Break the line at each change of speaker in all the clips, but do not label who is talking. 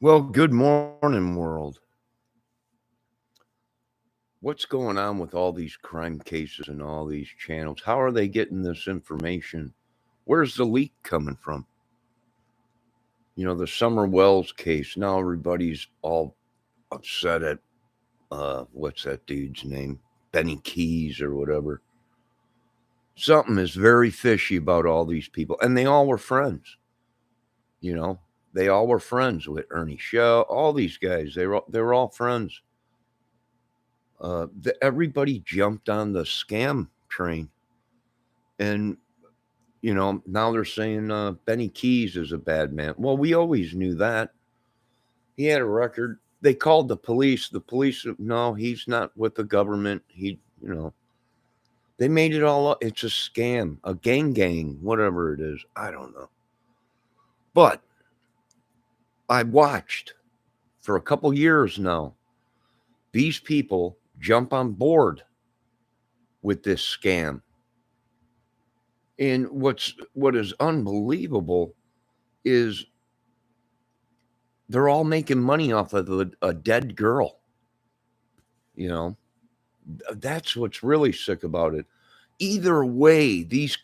Well, good morning, world. What's going on with all these crime cases and all these channels? How are they getting this information? Where's the leak coming from? The Summer Wells case. Now everybody's all upset at what's that dude's name? Benny Keys or whatever. Something is very fishy about all these people, and they all were friends. They all were friends with Ernie Shell. All these guys, they were all friends. Everybody jumped on the scam train, and now they're saying Benny Keys is a bad man. Well, we always knew that. He had a record. They called the police. The police, no, he's not with the government. They made it all up. It's a scam, a gang, whatever it is. I don't know. But I watched for a couple years now these people jump on board with this scam. And what is unbelievable is they're all making money off of a dead girl. That's what's really sick about it. Either way, these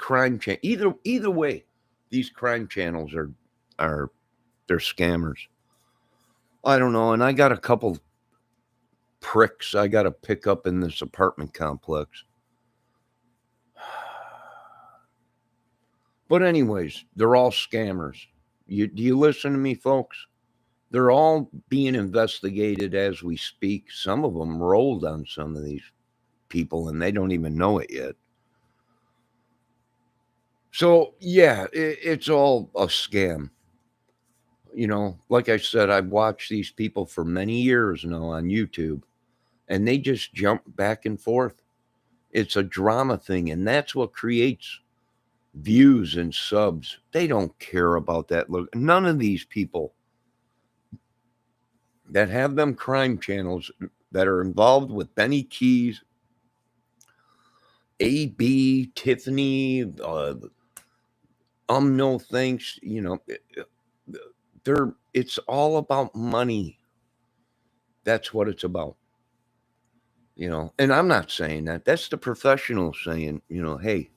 either way, these crime channels are they're scammers. I don't know, and I got a couple pricks I got to pick up in this apartment complex. But anyways, they're all scammers. Do you listen to me, folks? They're all being investigated as we speak. Some of them rolled on some of these people, and they don't even know it yet. So, yeah, it's all a scam. Like I said, I've watched these people for many years now on YouTube, and they just jump back and forth. It's a drama thing, and that's what creates views and subs. They don't care about that. Look, none of these people that have them crime channels that are involved with Benny Keys, AB, Tiffany, no thanks, it's all about money. That's what it's about. And I'm not saying that. That's the professionals saying, hey,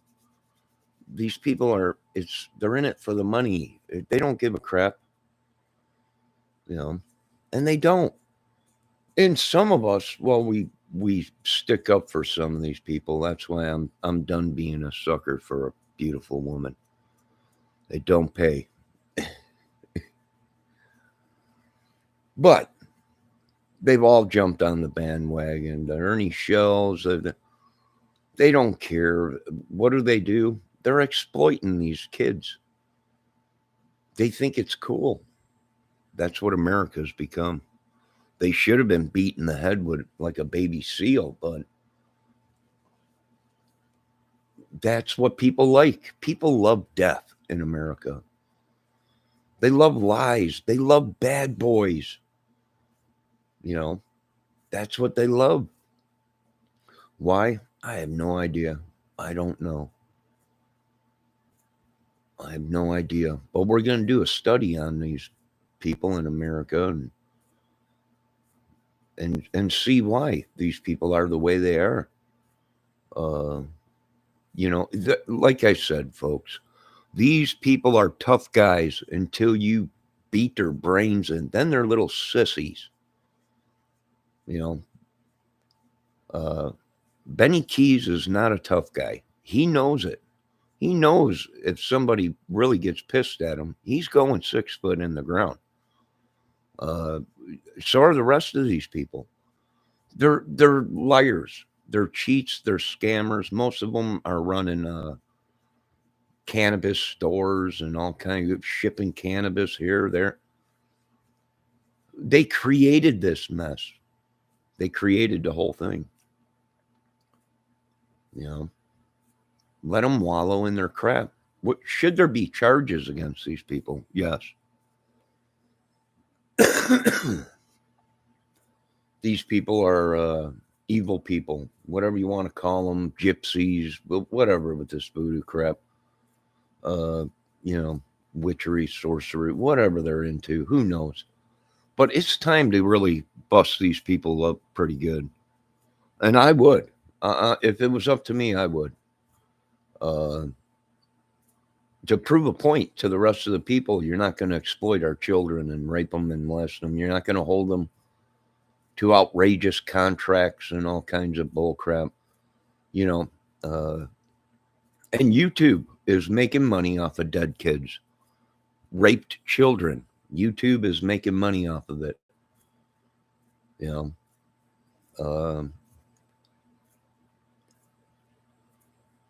these people they're in it for the money. They don't give a crap. And they don't. And some of us, well, we stick up for some of these people. That's why I'm done being a sucker for a beautiful woman. They don't pay. But they've all jumped on the bandwagon. The Ernie Shells, they don't care. What do? They're exploiting these kids. They think it's cool. That's what America's become. They should have been beat in the head with like a baby seal, but that's what people like. People love death in America. They love lies. They love bad boys. That's what they love. Why? I have no idea. I don't know. I have no idea. But we're going to do a study on these people in America and see why these people are the way they are. Like I said, folks, these people are tough guys until you beat their brains in. Then they're little sissies. Benny Keys is not a tough guy. He knows it. He knows if somebody really gets pissed at him, he's going 6 foot in the ground. So are the rest of these people. They're liars. They're cheats. They're scammers. Most of them are running cannabis stores and all kinds of shipping cannabis here, there. They created this mess. They created the whole thing. Let them wallow in their crap. Should there be charges against these people? Yes. These people are evil people, whatever you want to call them, gypsies, whatever with this voodoo crap. Witchery, sorcery, whatever they're into, who knows? But it's time to really bust these people up pretty good. And I would. If it was up to me, I would. Uh, to prove a point to the rest of the people, you're not going to exploit our children and rape them and molest them. You're not going to hold them to outrageous contracts and all kinds of bull crap. You know, and YouTube is making money off of dead kids, raped children. YouTube is making money off of it. You know,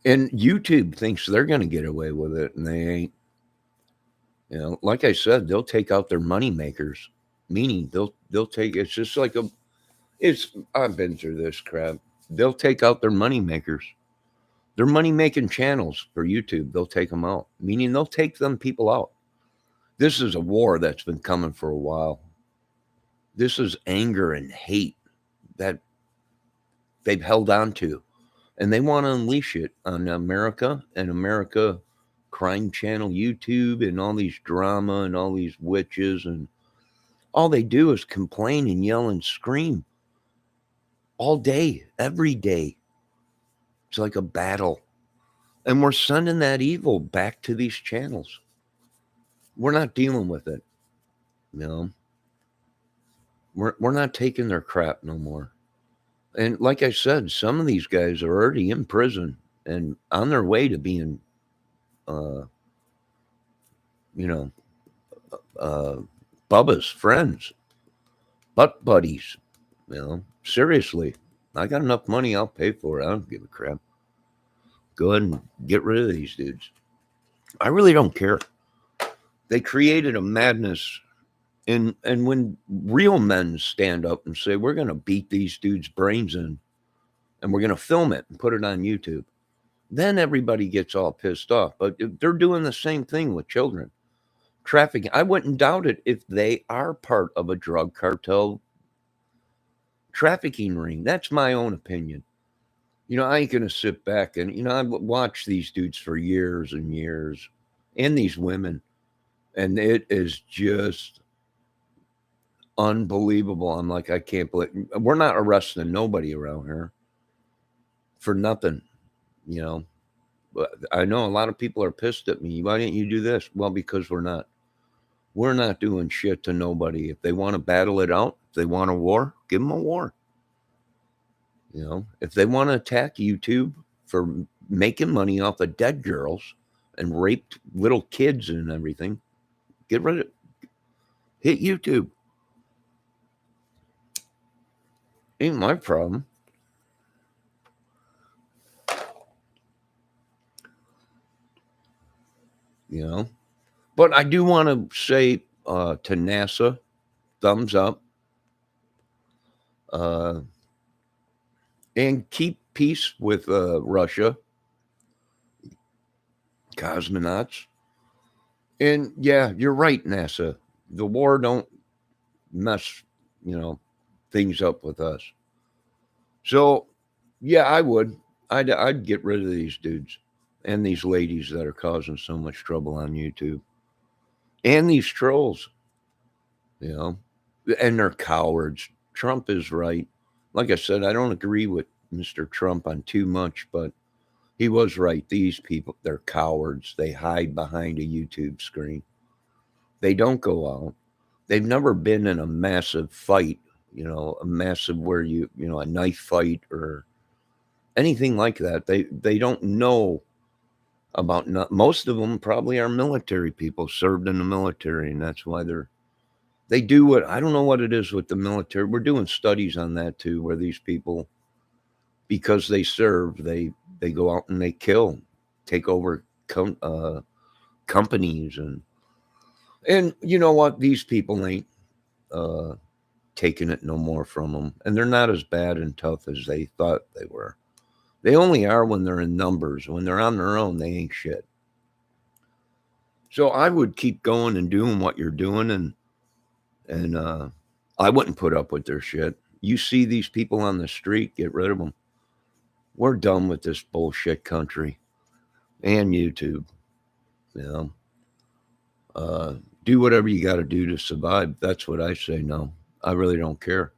and YouTube thinks they're going to get away with it, and they ain't. You know, like I said, they'll take out their money makers, meaning they'll take. It's just like a. It's I've been through this crap. They'll take out their money makers. Their money making channels for YouTube. They'll take them out, meaning they'll take them people out. This is a war that's been coming for a while. This is anger and hate that they've held on to, and they want to unleash it on America and America crime channel YouTube and all these drama and all these witches, and all they do is complain and yell and scream all day, every day. It's like a battle. And we're sending that evil back to these channels. We're not dealing with it. You know, we're not taking their crap no more. And like I said, some of these guys are already in prison and on their way to being, you know, Bubba's friends, butt buddies. You know, seriously, I got enough money, I'll pay for it. I don't give a crap. Go ahead and get rid of these dudes. I really don't care. They created a madness. And when real men stand up and say, we're going to beat these dudes' brains in and we're going to film it and put it on YouTube, then everybody gets all pissed off. But they're doing the same thing with children. Trafficking. I wouldn't doubt it if they are part of a drug cartel trafficking ring. That's my own opinion. You know, I ain't going to sit back and, you know, I've watched these dudes for years and years and these women, and it is just unbelievable. I'm like, I can't believe we're not arresting nobody around here for nothing, you know. But I know a lot of people are pissed at me. Why didn't you do this? Well, because we're not. We're not doing shit to nobody. If they want to battle it out, if they want a war, give them a war. You know, if they want to attack YouTube for making money off of dead girls and raped little kids and everything, get rid of it. Hit YouTube. Ain't my problem. You know, but I do want to say to NASA, thumbs up. And keep peace with Russia, cosmonauts. And yeah, you're right, NASA. The war don't mess, you know, things up with us. So yeah, I would. I'd get rid of these dudes and these ladies that are causing so much trouble on YouTube. And these trolls, you know, and they're cowards. Trump is right. Like I said, I don't agree with Mr. Trump on too much, but he was right. These people, they're cowards. They hide behind a YouTube screen. They don't go out. They've never been in a massive fight, you know, a massive where you know, a knife fight or anything like that. They don't know about most of them probably are military people, served in the military, and that's why they do what I don't know what it is with the military. We're doing studies on that too, where these people, because they serve, they go out and they kill, take over companies, and you know what? These people ain't taking it no more from them, and they're not as bad and tough as they thought they were. They only are when they're in numbers. When they're on their own, they ain't shit. So I would keep going and doing what you're doing, and I wouldn't put up with their shit. You see these people on the street, get rid of them. We're done with this bullshit country and YouTube. You know, Do whatever you got to do to survive. That's what I say. No, I really don't care.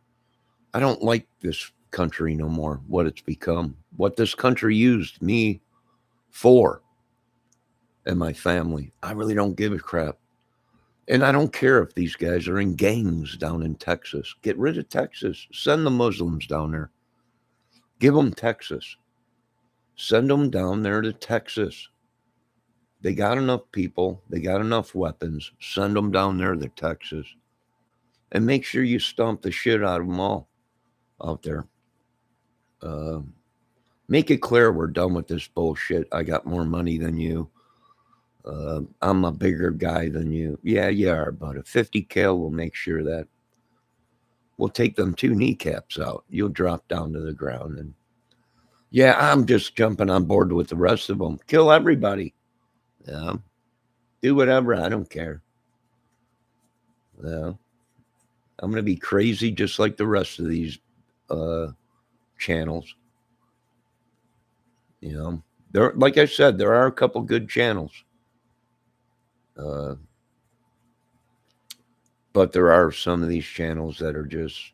I don't like this country no more, what it's become, what this country used me for and my family. I really don't give a crap. And I don't care if these guys are in gangs down in Texas. Get rid of Texas. Send the Muslims down there. Give them Texas. Send them down there to Texas. They got enough people. They got enough weapons. Send them down there to Texas. And make sure you stomp the shit out of them all out there. Make it clear we're done with this bullshit. I got more money than you. I'm a bigger guy than you. Yeah, you are, but a 50 cal will make sure that we'll take them 2 kneecaps out. You'll drop down to the ground. And yeah, I'm just jumping on board with the rest of them. Kill everybody. Yeah. Do whatever. I don't care. Yeah. I'm going to be crazy just like the rest of these channels. You know, there, like I said, there are a couple good channels. But there are some of these channels that are just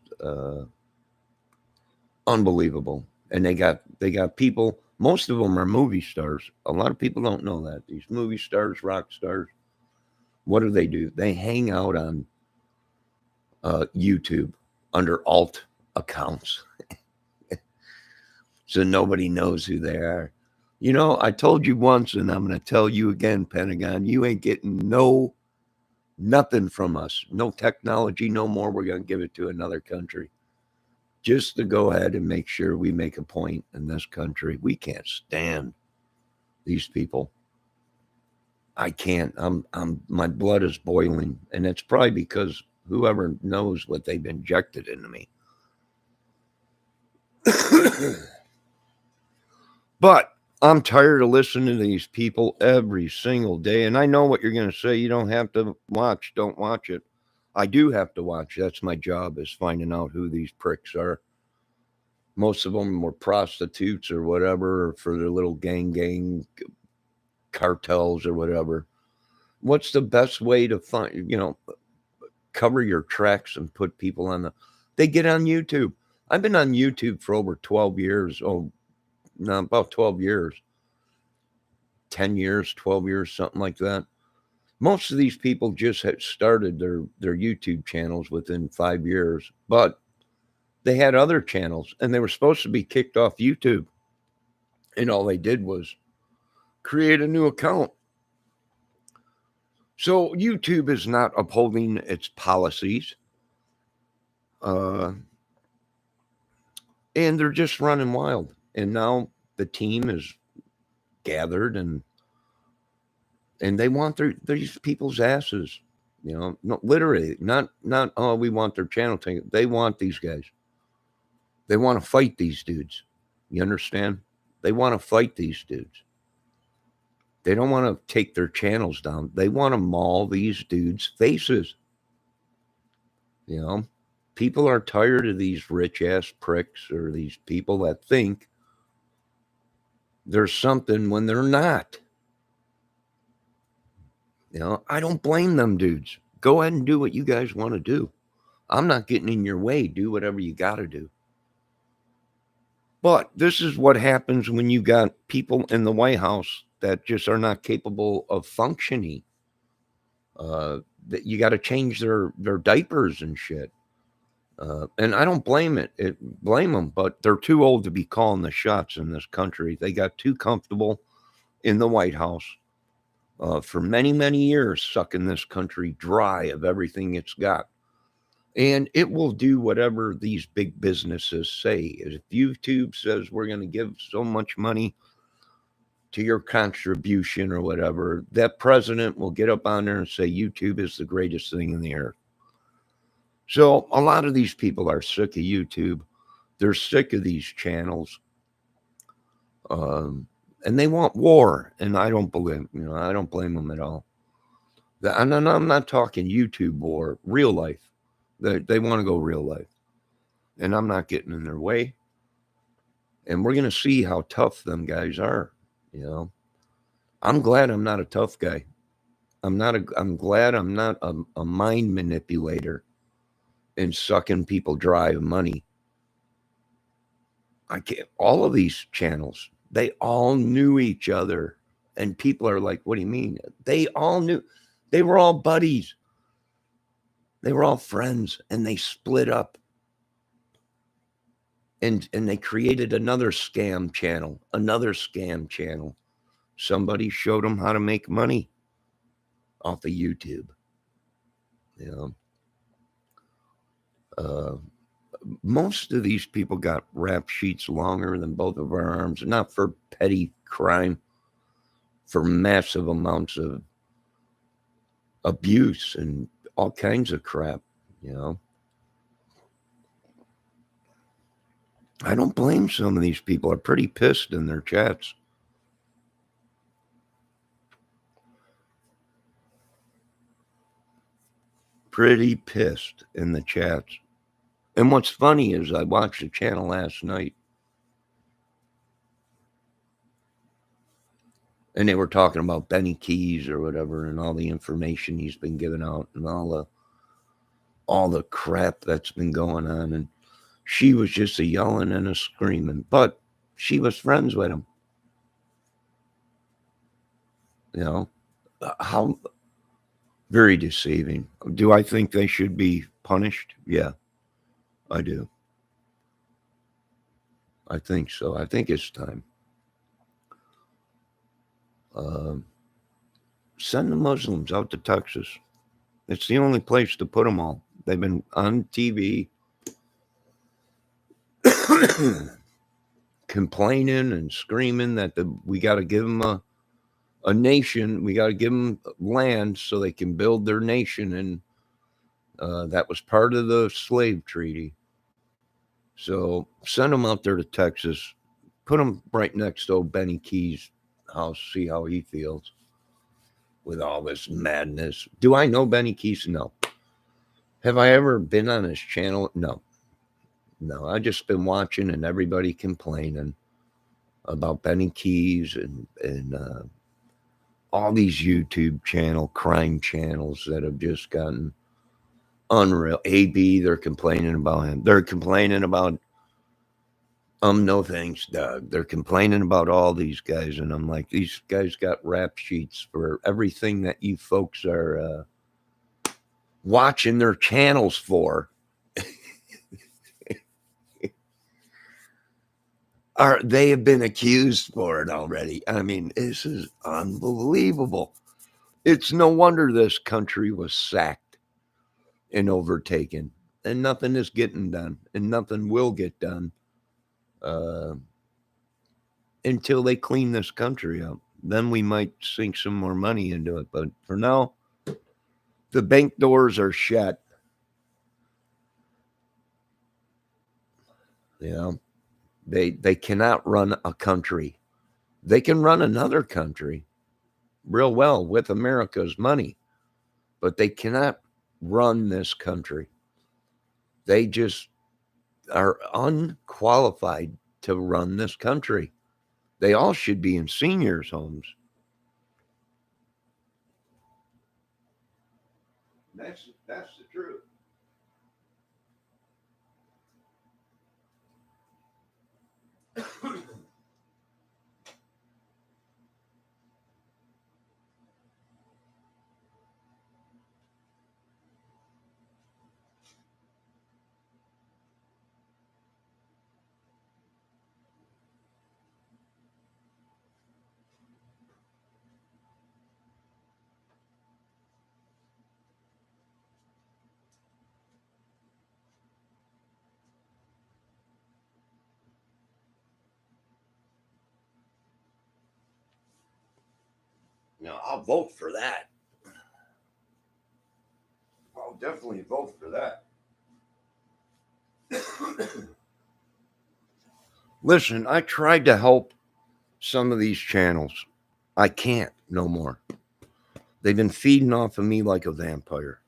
unbelievable. And they got people, most of them are movie stars. A lot of people don't know that. These movie stars, rock stars, what do? They hang out on YouTube under alt accounts. So nobody knows who they are. You know, I told you once, and I'm going to tell you again, Pentagon, you ain't getting nothing from us. No technology, no more. We're going to give it to another country. Just to go ahead and make sure we make a point in this country. We can't stand these people. I can't. My blood is boiling. And it's probably because whoever knows what they've injected into me. But I'm tired of listening to these people every single day. And I know what you're going to say. You don't have to watch. Don't watch it. I do have to watch. That's my job, is finding out who these pricks are. Most of them were prostitutes or whatever for their little gang cartels or whatever. What's the best way to find, cover your tracks and put people on they get on YouTube. I've been on YouTube for over 12 years. Oh, no, about 12 years. 10 years, 12 years, something like that. Most of these people just had started their YouTube channels within 5 years, but they had other channels and they were supposed to be kicked off YouTube. And all they did was create a new account. So YouTube is not upholding its policies. And they're just running wild. And now the team is gathered and they want these people's asses. No, literally, not oh, we want their channel taken. They want these guys. They want to fight these dudes. You understand? They want to fight these dudes. They don't want to take their channels down. They want to maul these dudes' faces. People are tired of these rich ass pricks or these people that think there's something when they're not. I don't blame them dudes. Go ahead and do what you guys want to do. I'm not getting in your way. Do whatever you got to do. But this is what happens when you got people in the White House that just are not capable of functioning. That you got to change their diapers and shit. And I don't blame them, but they're too old to be calling the shots in this country. They got too comfortable in the White House for many, many years, sucking this country dry of everything it's got. And it will do whatever these big businesses say. If YouTube says we're going to give so much money to your contribution or whatever, that president will get up on there and say YouTube is the greatest thing in the earth. So a lot of these people are sick of YouTube. They're sick of these channels. And they want war. And I don't blame them at all. And I'm not talking YouTube war, real life. They want to go real life. And I'm not getting in their way. And we're going to see how tough them guys are. I'm glad I'm not a tough guy. I'm glad I'm not a mind manipulator and sucking people dry of money. I can't, all of these channels, they all knew each other. And people are like, what do you mean? They all knew, they were all buddies. They were all friends, and they split up. And they created another scam channel. Somebody showed them how to make money off of YouTube. You know, most of these people got rap sheets longer than both of our arms, not for petty crime, for massive amounts of abuse and all kinds of crap, you know. I don't blame some of these people. Are pretty pissed in their chats. Pretty pissed in the chats. And what's funny is I watched the channel last night, and they were talking about Benny Keys or whatever, and all the information he's been giving out, and all the crap that's been going on. And she was just a yelling and a screaming, but she was friends with him. You know, how very deceiving. Do I think they should be punished? Yeah, I do. I think so. I think it's time. Send the Muslims out to Texas. It's the only place to put them all. They've been on TV complaining and screaming that we got to give them a nation. We got to give them land so they can build their nation. And that was part of the slave treaty. So send them out there to Texas. Put them right next to old Benny Keys' house. See how he feels with all this madness. Do I know Benny Keys? No. Have I ever been on his channel? No. I've just been watching and everybody complaining about Benny Keys and all these YouTube crime channels that have just gotten unreal. AB, they're complaining about him. They're complaining about no thanks, Doug. They're complaining about all these guys, and I'm like, these guys got rap sheets for everything that you folks are watching their channels for. They have been accused for it already. I mean, this is unbelievable. It's no wonder this country was sacked and overtaken, and nothing is getting done, and nothing will get done until they clean this country up. Then we might sink some more money into it. But for now, the bank doors are shut. You know, they cannot run a country. They can run another country real well with America's money, but they cannot run this country. They just are unqualified to run this country. They all should be in seniors' homes. That's the truth. No, I'll vote for that. I'll definitely vote for that. Listen, I tried to help some of these channels. I can't no more. They've been feeding off of me like a vampire.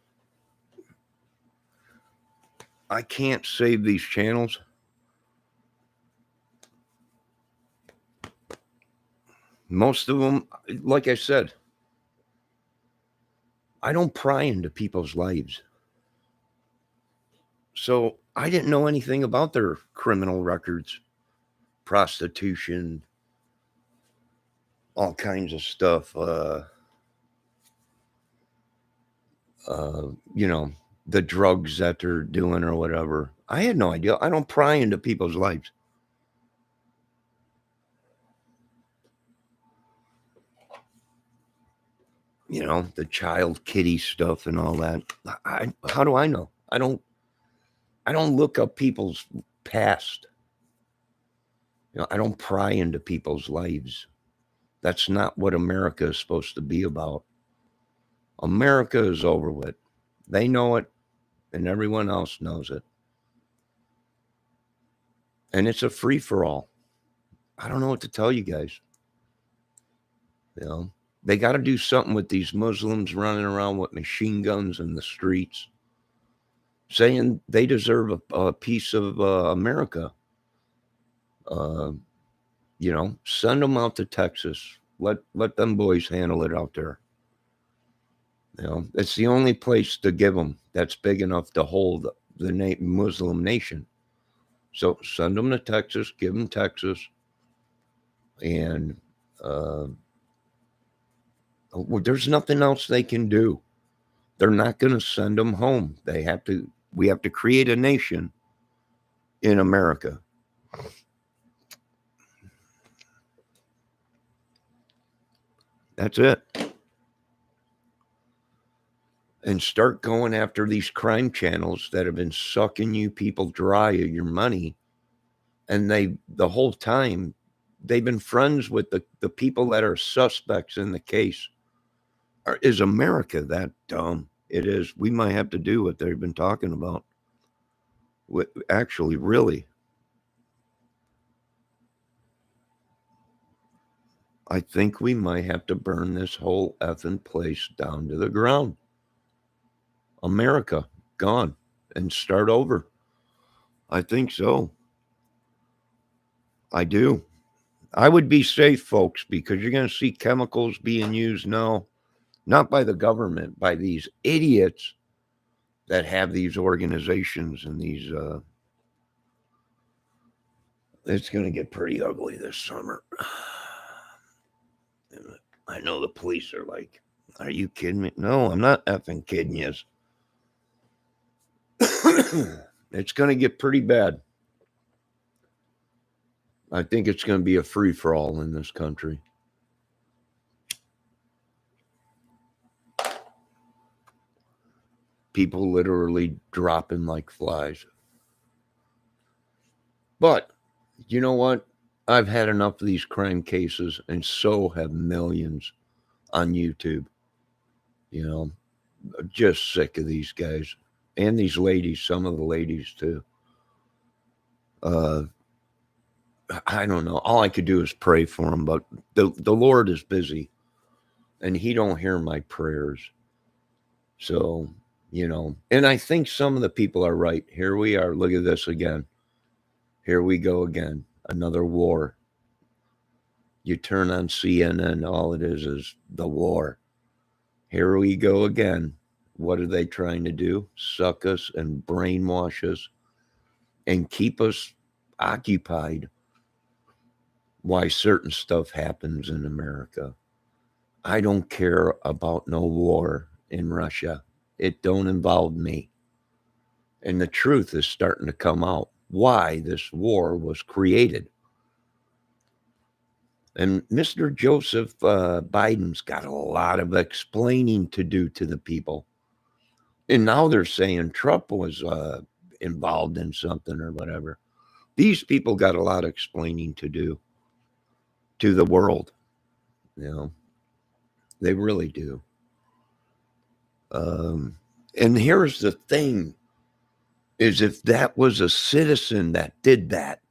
I can't save these channels. Most of them, like I said, I don't pry into people's lives. So I didn't know anything about their criminal records, prostitution, all kinds of stuff. You know, the drugs that they're doing or whatever. I had no idea. I don't pry into people's lives. You know, the child kitty stuff and all that. How do I know? I don't look up people's past. You know, I don't pry into people's lives. That's not what America is supposed to be about. America is over with. They know it, and everyone else knows it. And it's a free for all. I don't know what to tell you guys. You know, they got to do something with these Muslims running around with machine guns in the streets, saying they deserve a piece of America. You know, send them out to Texas. Let them boys handle it out there. You know, it's the only place to give them that's big enough to hold the Muslim nation. So send them to Texas, give them Texas, and there's nothing else they can do. They're not going to send them home. We have to create a nation in America. That's it. And start going after these crime channels that have been sucking you people dry of your money. And the whole time, they've been friends with the people that are suspects in the case. Is America that dumb? It is. We might have to do what they've been talking about. Actually, really. I think we might have to burn this whole effing place down to the ground. America, gone, and start over. I think so. I do. I would be safe, folks, because you're going to see chemicals being used now, not by the government, by these idiots that have these organizations and these. It's going to get pretty ugly this summer. I know the police are like, are you kidding me? No, I'm not effing kidding you. It's going to get pretty bad. I think it's going to be a free-for-all in this country. People literally dropping like flies. But you know what? I've had enough of these crime cases, and so have millions on YouTube. You know, just sick of these guys and these ladies, some of the ladies too. I don't know. All I could do is pray for them, but the Lord is busy, and He don't hear my prayers. So, you know, and I think some of the people are right. Here we are. Look at this again. Here we go again. Another war. You turn on CNN, all it is the war. Here we go again. What are they trying to do? Suck us and brainwash us and keep us occupied. Why certain stuff happens in America. I don't care about no war in Russia. It don't involve me. And the truth is starting to come out why this war was created. And Mr. Joseph Biden's got a lot of explaining to do to the people. And now they're saying Trump was involved in something or whatever. These people got a lot of explaining to do to the world. You know, they really do. And here's the thing, is if that was a citizen that did that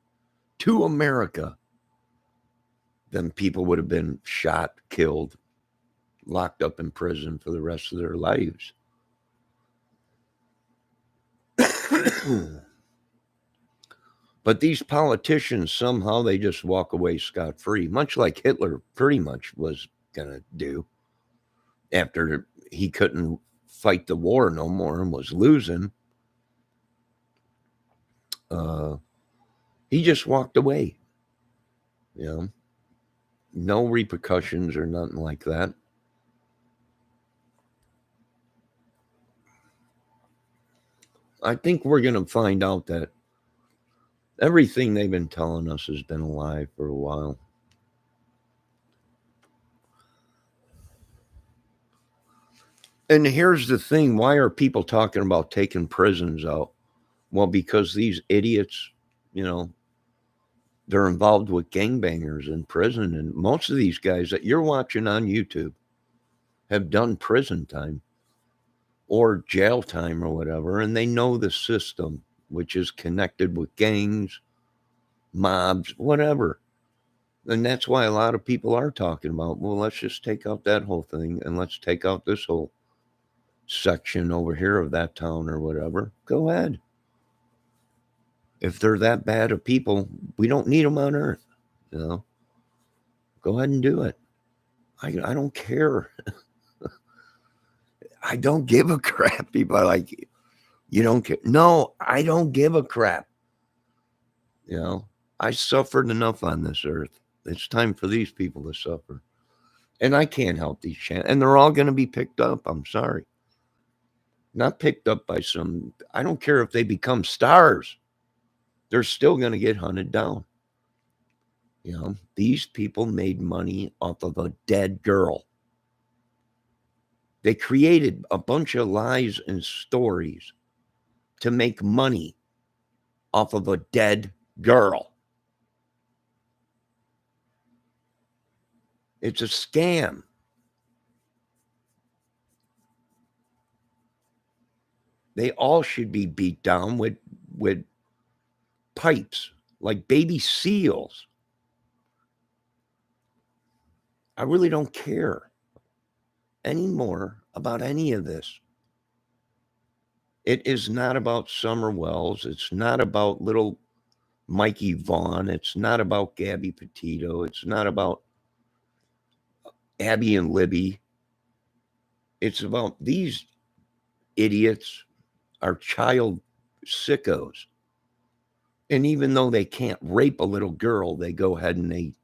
to America, then people would have been shot, killed, locked up in prison for the rest of their lives. But these politicians, somehow they just walk away scot-free, much like Hitler pretty much was going to do after he couldn't fight the war no more and was losing, he just walked away. You know, no repercussions or nothing like that. I think we're going to find out that everything they've been telling us has been a lie for a while. And here's the thing, why are people talking about taking prisons out? Well, because these idiots, you know, they're involved with gangbangers in prison. And most of these guys that you're watching on YouTube have done prison time or jail time or whatever. And they know the system, which is connected with gangs, mobs, whatever. And that's why a lot of people are talking about, well, let's just take out that whole thing and let's take out this whole section over here of that town or whatever. Go ahead. If they're that bad of people, we don't need them on earth. You know, go ahead and do it. I don't care. I don't give a crap. People are like, you don't care. No, I don't give a crap. You know, I suffered enough on this earth. It's time for these people to suffer. And I can't help these channels. And they're all going to be picked up. I'm sorry. Not picked up by some, I don't care if they become stars. They're still going to get hunted down. You know, these people made money off of a dead girl. They created a bunch of lies and stories to make money off of a dead girl. It's a scam. They all should be beat down with pipes like baby seals. I really don't care anymore about any of this. It is not about Summer Wells. It's not about little Mikey Vaughn. It's not about Gabby Petito. It's not about Abby and Libby. It's about these idiots are child sickos. And even though they can't rape a little girl, they go ahead and they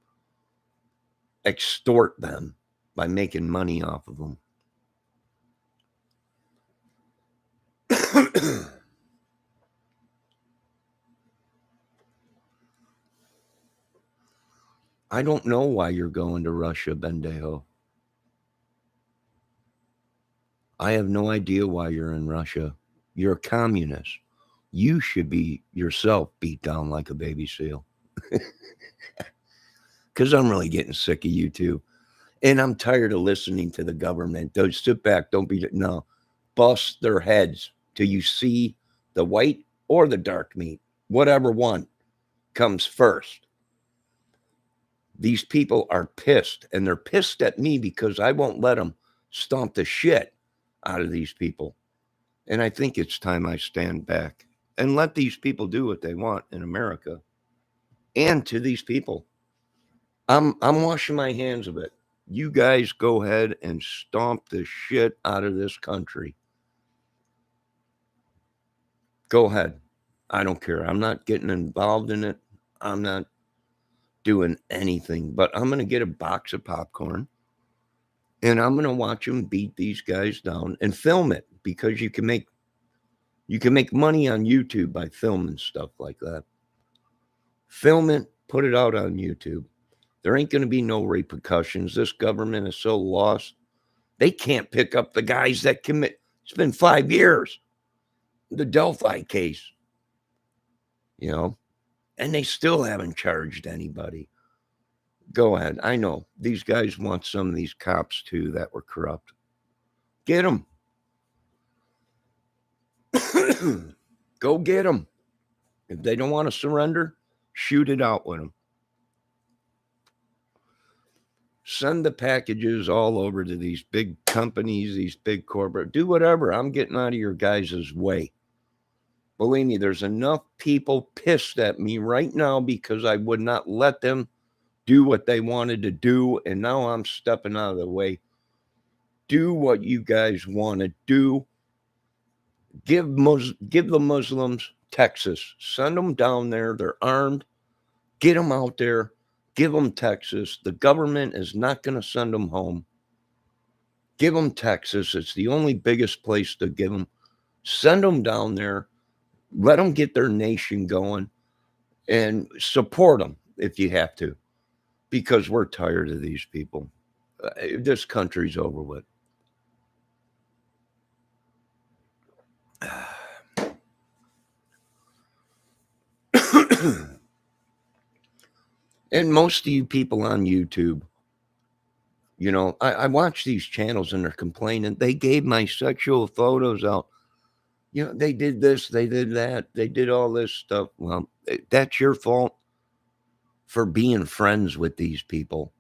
extort them by making money off of them. I don't know why you're going to Russia, Bendejo. I have no idea why you're in Russia. You're a communist. You should be yourself beat down like a baby seal. Because I'm really getting sick of you too. And I'm tired of listening to the government. Don't sit back. Don't be, no. Bust their heads till you see the white or the dark meat, whatever one comes first. These people are pissed, and they're pissed at me because I won't let them stomp the shit out of these people. And I think it's time I stand back and let these people do what they want in America. And to these people, I'm washing my hands of it. You guys go ahead and stomp the shit out of this country. Go ahead. I don't care. I'm not getting involved in it. I'm not doing anything, but I'm going to get a box of popcorn and I'm going to watch them beat these guys down and film it, because you can make money on YouTube by filming stuff like that. Film it, put it out on YouTube. There ain't going to be no repercussions. This government is so lost. They can't pick up the guys that commit. It's been 5 years. The Delphi case, you know, and they still haven't charged anybody. Go ahead. I know these guys want some of these cops too that were corrupt. Get them. Go get them. If they don't want to surrender, shoot it out with them. Send the packages all over to these big companies, these big corporate. Do whatever. I'm getting out of your guys' way. Believe me, there's enough people pissed at me right now because I would not let them do what they wanted to do, and now I'm stepping out of the way. do what you guys want to do. Give the Muslims Texas. Send them down there. They're armed. Get them out there. Give them Texas. The government is not going to send them home. Give them Texas. It's the only biggest place to give them. Send them down there. Let them get their nation going and support them if you have to, because we're tired of these people. This country's over with. And most of you people on YouTube, you know, I watch these channels and they're complaining. They gave my sexual photos out. You know, they did this, they did that, they did all this stuff. Well, that's your fault for being friends with these people.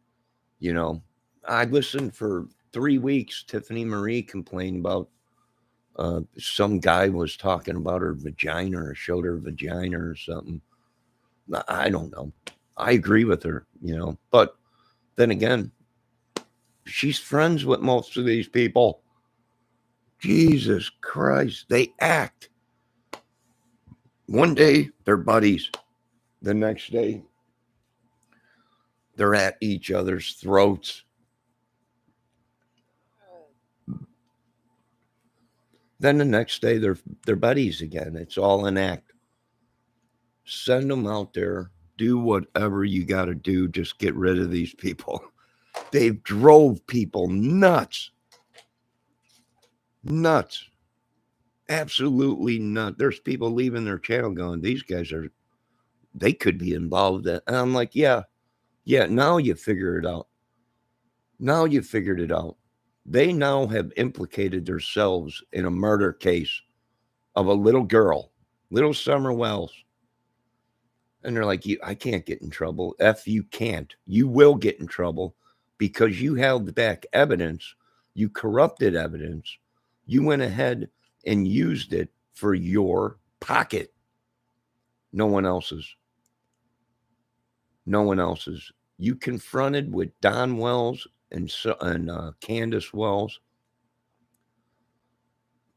You know, I listened for 3 weeks. Tiffany Marie complained about some guy was talking about her vagina or showed her vagina or something. I don't know. I agree with her, you know, but then again, she's friends with most of these people. Jesus Christ, they act. One day they're buddies. The next day they're at each other's throats. Then the next day they're buddies again. It's all an act. Send them out there. Do whatever you got to do. Just get rid of these people. They've drove people nuts. Nuts. Absolutely nuts. There's people leaving their channel going, these guys they could be involved. And I'm like, yeah, now you figure it out. Now you figured it out. They now have implicated themselves in a murder case of a little girl, little Summer Wells. And they're like, I can't get in trouble. You can't. You will get in trouble because you held back evidence. You corrupted evidence. You went ahead and used it for your pocket. No one else's. No one else's. You confronted with Don Wells and Candace Wells.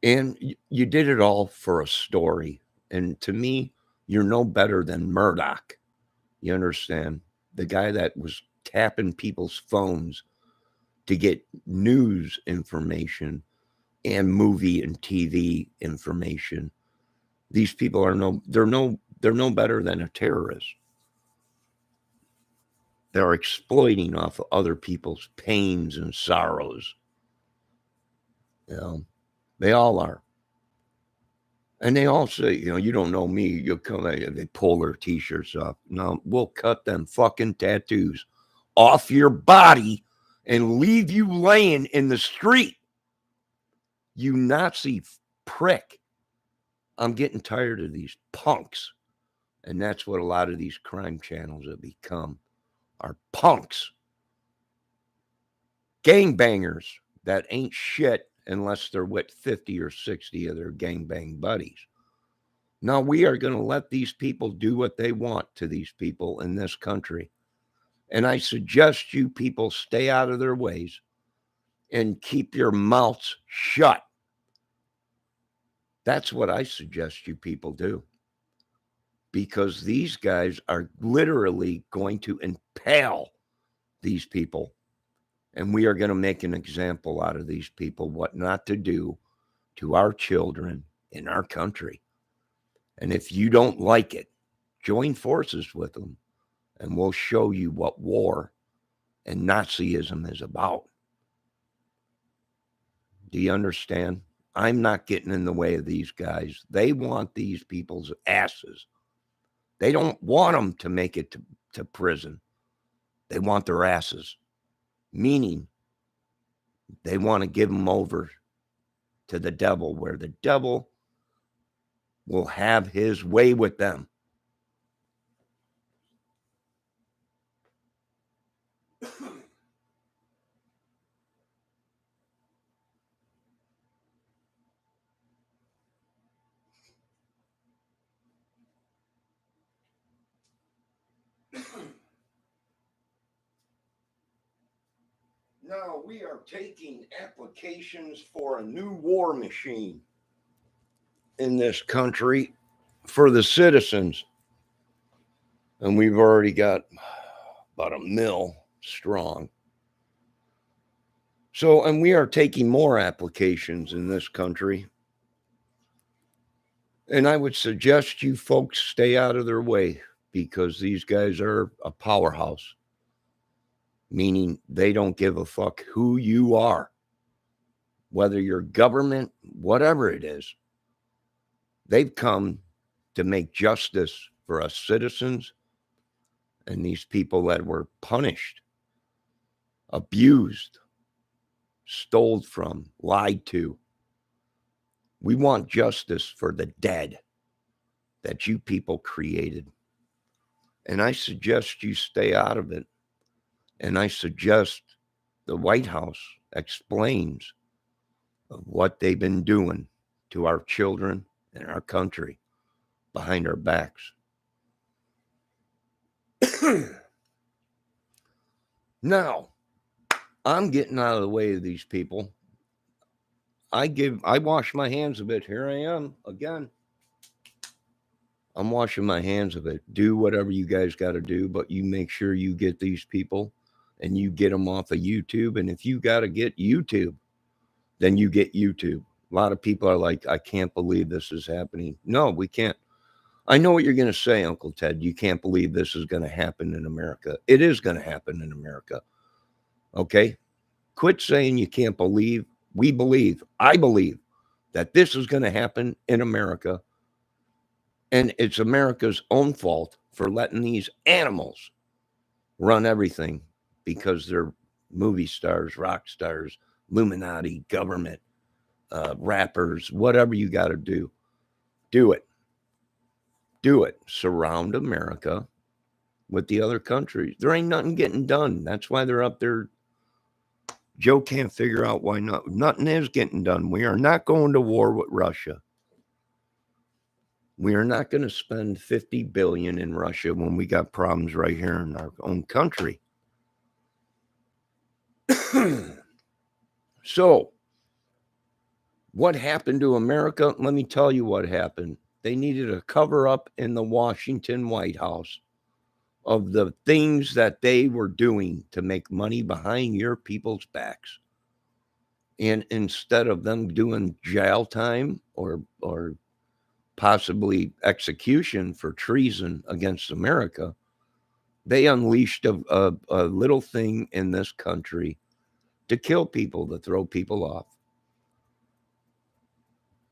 And you did it all for a story. And to me, you're no better than Murdoch. You understand? The guy that was tapping people's phones to get news information and movie and TV information. These people are they're no better than a terrorist. They're exploiting off of other people's pains and sorrows. You know, they all are. And they all say, you know, you don't know me. You'll come and they pull their t-shirts off. No, we'll cut them fucking tattoos off your body and leave you laying in the street. You Nazi prick. I'm getting tired of these punks. And that's what a lot of these crime channels have become, are punks. Gangbangers that ain't shit unless they're with 50 or 60 of their gangbang buddies. Now, we are going to let these people do what they want to these people in this country. And I suggest you people stay out of their ways and keep your mouths shut. That's what I suggest you people do. Because these guys are literally going to impale these people. And we are going to make an example out of these people, what not to do to our children in our country. And if you don't like it, join forces with them, and we'll show you what war and Nazism is about. Do you understand? I'm not getting in the way of these guys. They want these people's asses. They don't want them to make it to prison. They want their asses, meaning they want to give them over to the devil, where the devil will have his way with them. Now we are taking applications for a new war machine in this country for the citizens. And we've already got about 1 mil strong. So, and we are taking more applications in this country. And I would suggest you folks stay out of their way because these guys are a powerhouse, meaning they don't give a fuck who you are, whether you're government, whatever it is. They've come to make justice for us citizens and these people that were punished, abused, stole from, lied to. We want justice for the dead that you people created. And I suggest you stay out of it. And I suggest the White House explains of what they've been doing to our children and our country behind our backs. Now, I'm getting out of the way of these people. I wash my hands of it. Here I am again. I'm washing my hands of it. Do whatever you guys got to do, but you make sure you get these people and you get them off of YouTube. And if you got to get YouTube, then you get YouTube. A lot of people are like, I can't believe this is happening. No, we can't. I know what you're going to say, Uncle Ted. You can't believe this is going to happen in America. It is going to happen in America. Okay? Quit saying you can't believe. We believe. I believe that this is going to happen in America. And it's America's own fault for letting these animals run everything because they're movie stars, rock stars, Illuminati, government, rappers, whatever you got to do. Do it. Do it. Surround America with the other countries. There ain't nothing getting done. That's why they're up there. Joe can't figure out why not. Nothing is getting done. We are not going to war with Russia. We are not going to spend $50 billion in Russia when we got problems right here in our own country. So, what happened to America? Let me tell you what happened. They needed a cover up in the Washington White House of the things that they were doing to make money behind your people's backs. And instead of them doing jail time or possibly execution for treason against America, they unleashed a little thing in this country to kill people, to throw people off,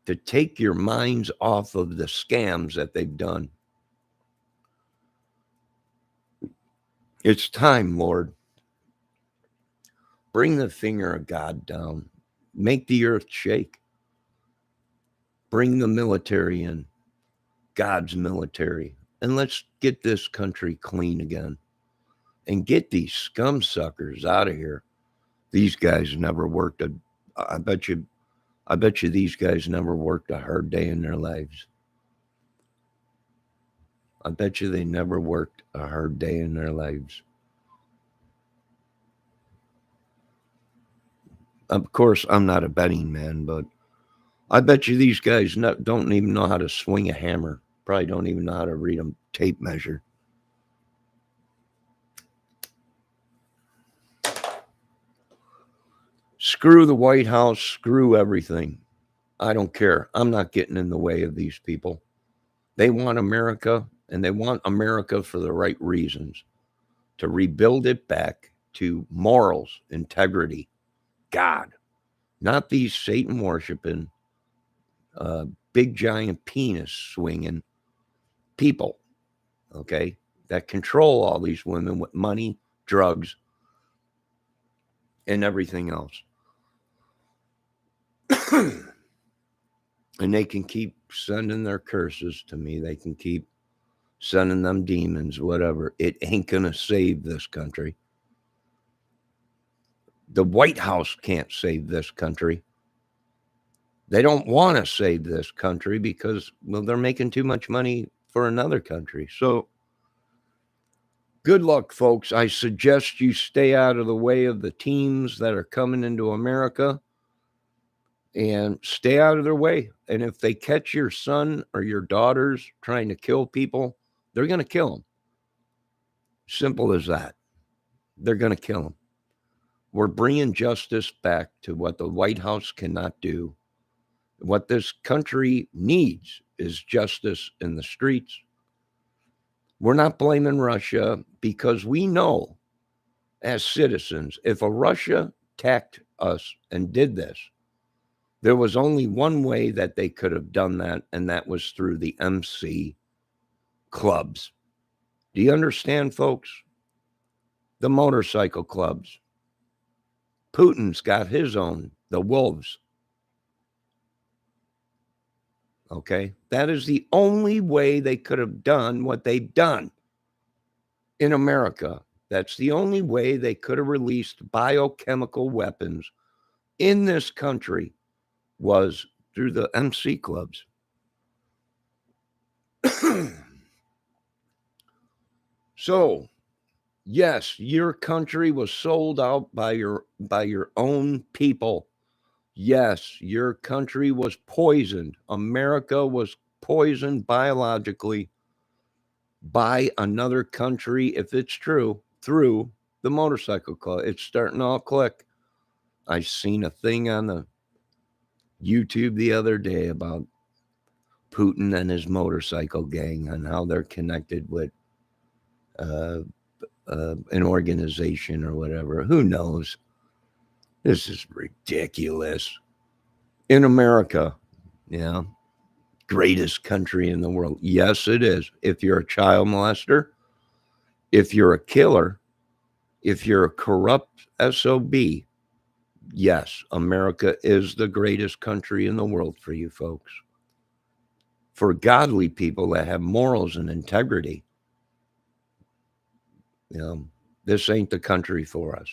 to take your minds off of the scams that they've done. It's time, Lord. Bring the finger of God down. Make the earth shake. Bring the military in, God's military, and let's get this country clean again and get these scum suckers out of here. These guys never worked I bet you these guys never worked a hard day in their lives. I bet you they never worked a hard day in their lives. Of course, I'm not a betting man, but I bet you these guys don't even know how to swing a hammer. Probably don't even know how to read a tape measure. Screw the White House, screw everything. I don't care. I'm not getting in the way of these people. They want America, and they want America for the right reasons, to rebuild it back to morals, integrity, God, not these Satan worshiping, big giant penis swinging people, okay, that control all these women with money, drugs, and everything else. And they can keep sending their curses to me. They can keep sending them demons, whatever. It ain't going to save this country. The White House can't save this country. They don't want to save this country because, well, they're making too much money for another country. So Good luck, folks. I suggest you stay out of the way of the teams that are coming into America and stay out of their way. And if they catch your son or your daughters trying to kill people, they're going to kill them. Simple as that. They're going to kill them. We're bringing justice back to what the White House cannot do. What this country needs is justice in the streets. We're not blaming Russia because we know as citizens, if a Russia attacked us and did this, there was only one way that they could have done that, and that was through the MC clubs. Do you understand, folks? The motorcycle clubs. Putin's got his own, the wolves. Okay? That is the only way they could have done what they've done in America. That's the only way they could have released biochemical weapons in this country was through the MC clubs. So, yes, your country was sold out by your own people. Yes, your country was poisoned. America was poisoned biologically by another country, if it's true, through the motorcycle club. It's starting to all click. I seen a thing on the YouTube the other day about Putin and his motorcycle gang and how they're connected with an organization or whatever. Who knows? This is ridiculous. In America, yeah, greatest country in the world. Yes, it is. If you're a child molester, if you're a killer, if you're a corrupt SOB, yes, America is the greatest country in the world for you folks. For godly people that have morals and integrity, this ain't the country for us.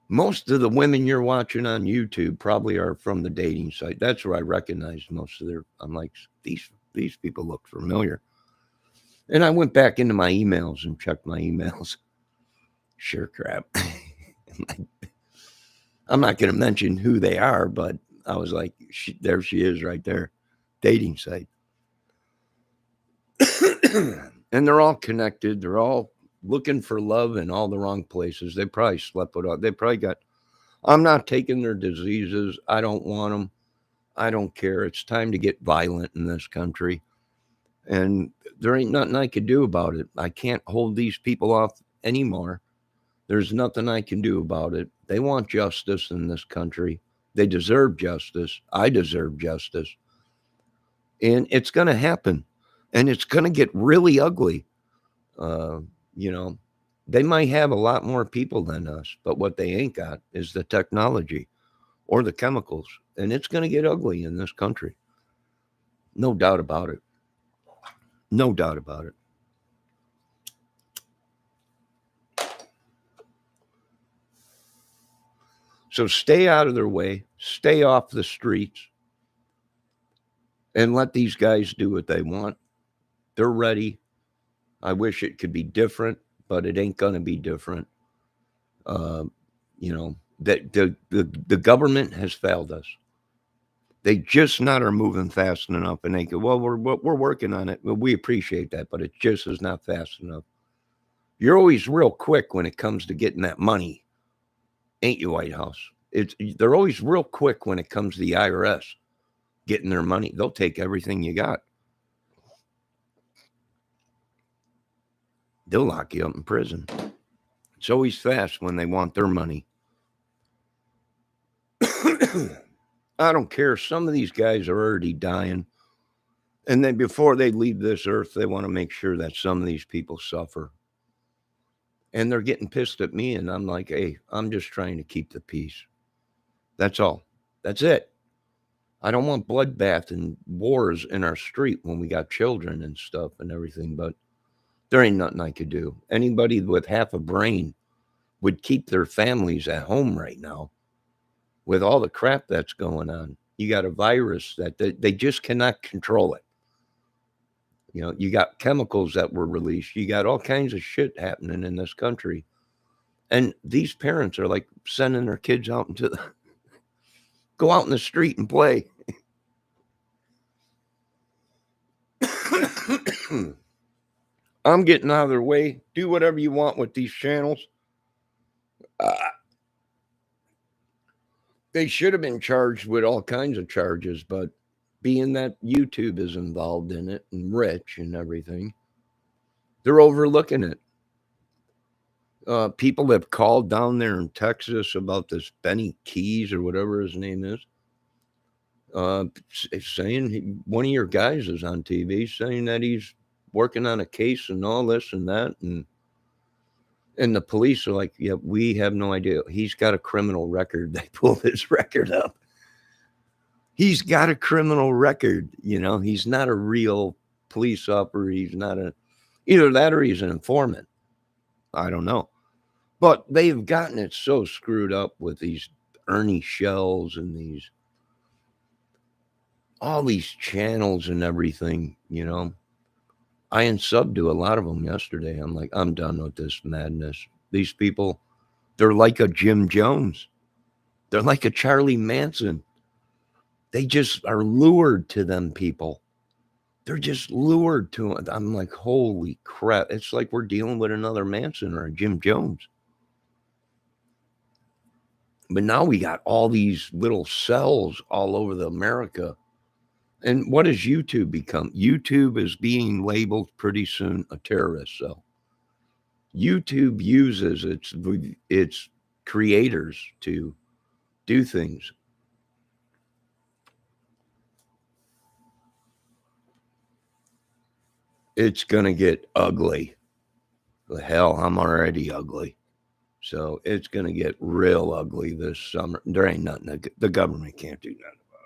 Most of the women you're watching on YouTube probably are from the dating site. That's where I recognize most of their. I'm like, these people look familiar. And I went back into my emails and checked my emails. Sure crap. I'm not going to mention who they are, but I was like, there she is right there. Dating site. And they're all connected. They're all looking for love in all the wrong places. They probably slept with all. They probably got. I'm not taking their diseases. I don't want them. I don't care. It's time to get violent in this country. And there ain't nothing I can do about it. I can't hold these people off anymore. There's nothing I can do about it. They want justice in this country. They deserve justice. I deserve justice. And it's going to happen. And it's going to get really ugly. They might have a lot more people than us, but what they ain't got is the technology or the chemicals. And it's going to get ugly in this country. No doubt about it. No doubt about it. So stay out of their way, stay off the streets, and let these guys do what they want. They're ready. I wish it could be different, but it ain't going to be different. The government has failed us. They just not are moving fast enough, and they go, well, we're working on it. Well, we appreciate that, but it just is not fast enough. You're always real quick when it comes to getting that money, ain't you, White House? They're always real quick when it comes to the IRS getting their money. They'll take everything you got. They'll lock you up in prison. It's always fast when they want their money. I don't care. Some of these guys are already dying. And then before they leave this earth, they want to make sure that some of these people suffer. And they're getting pissed at me. And I'm like, hey, I'm just trying to keep the peace. That's all. That's it. I don't want bloodbath and wars in our street when we got children and stuff and everything. But there ain't nothing I could do. Anybody with half a brain would keep their families at home right now with all the crap that's going on. You got a virus that they just cannot control it. You know, you got chemicals that were released. You got all kinds of shit happening in this country. And these parents are like sending their kids out into the go out in the street and play. I'm getting out of their way. Do whatever you want with these channels. They should have been charged with all kinds of charges, but being that YouTube is involved in it and rich and everything, they're overlooking it. People have called down there in Texas about this Benny Keys or whatever his name is, saying one of your guys is on TV saying that he's working on a case and all this and that, and the police are like, yeah, we have no idea. He's got a criminal record. They pulled his record up. He's got a criminal record. You know, he's not a real police officer. He's not either that or he's an informant. I don't know. But they've gotten it so screwed up with these Ernie Shells and all these channels and everything, you know. I unsubbed to a lot of them yesterday. I'm like, I'm done with this madness. These people, they're like a Jim Jones. They're like a Charlie Manson. They just are lured to them people. They're just lured to it. I'm like, holy crap. It's like we're dealing with another Manson or a Jim Jones. But now we got all these little cells all over the America. And what does YouTube become? YouTube is being labeled pretty soon a terrorist cell. YouTube uses its creators to do things. It's going to get ugly. Hell, I'm already ugly. So it's going to get real ugly this summer. There ain't nothing. The government can't do nothing about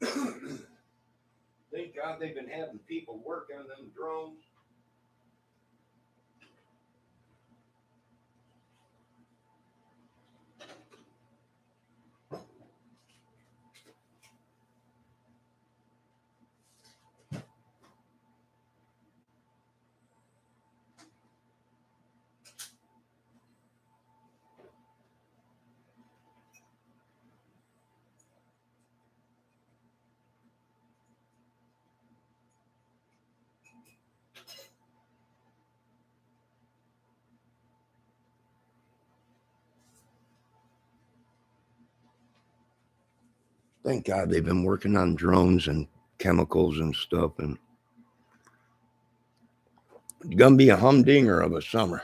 it. Thank God they've been having people work on them drones. Thank God they've been working on drones and chemicals and stuff. And it's going to be a humdinger of a summer.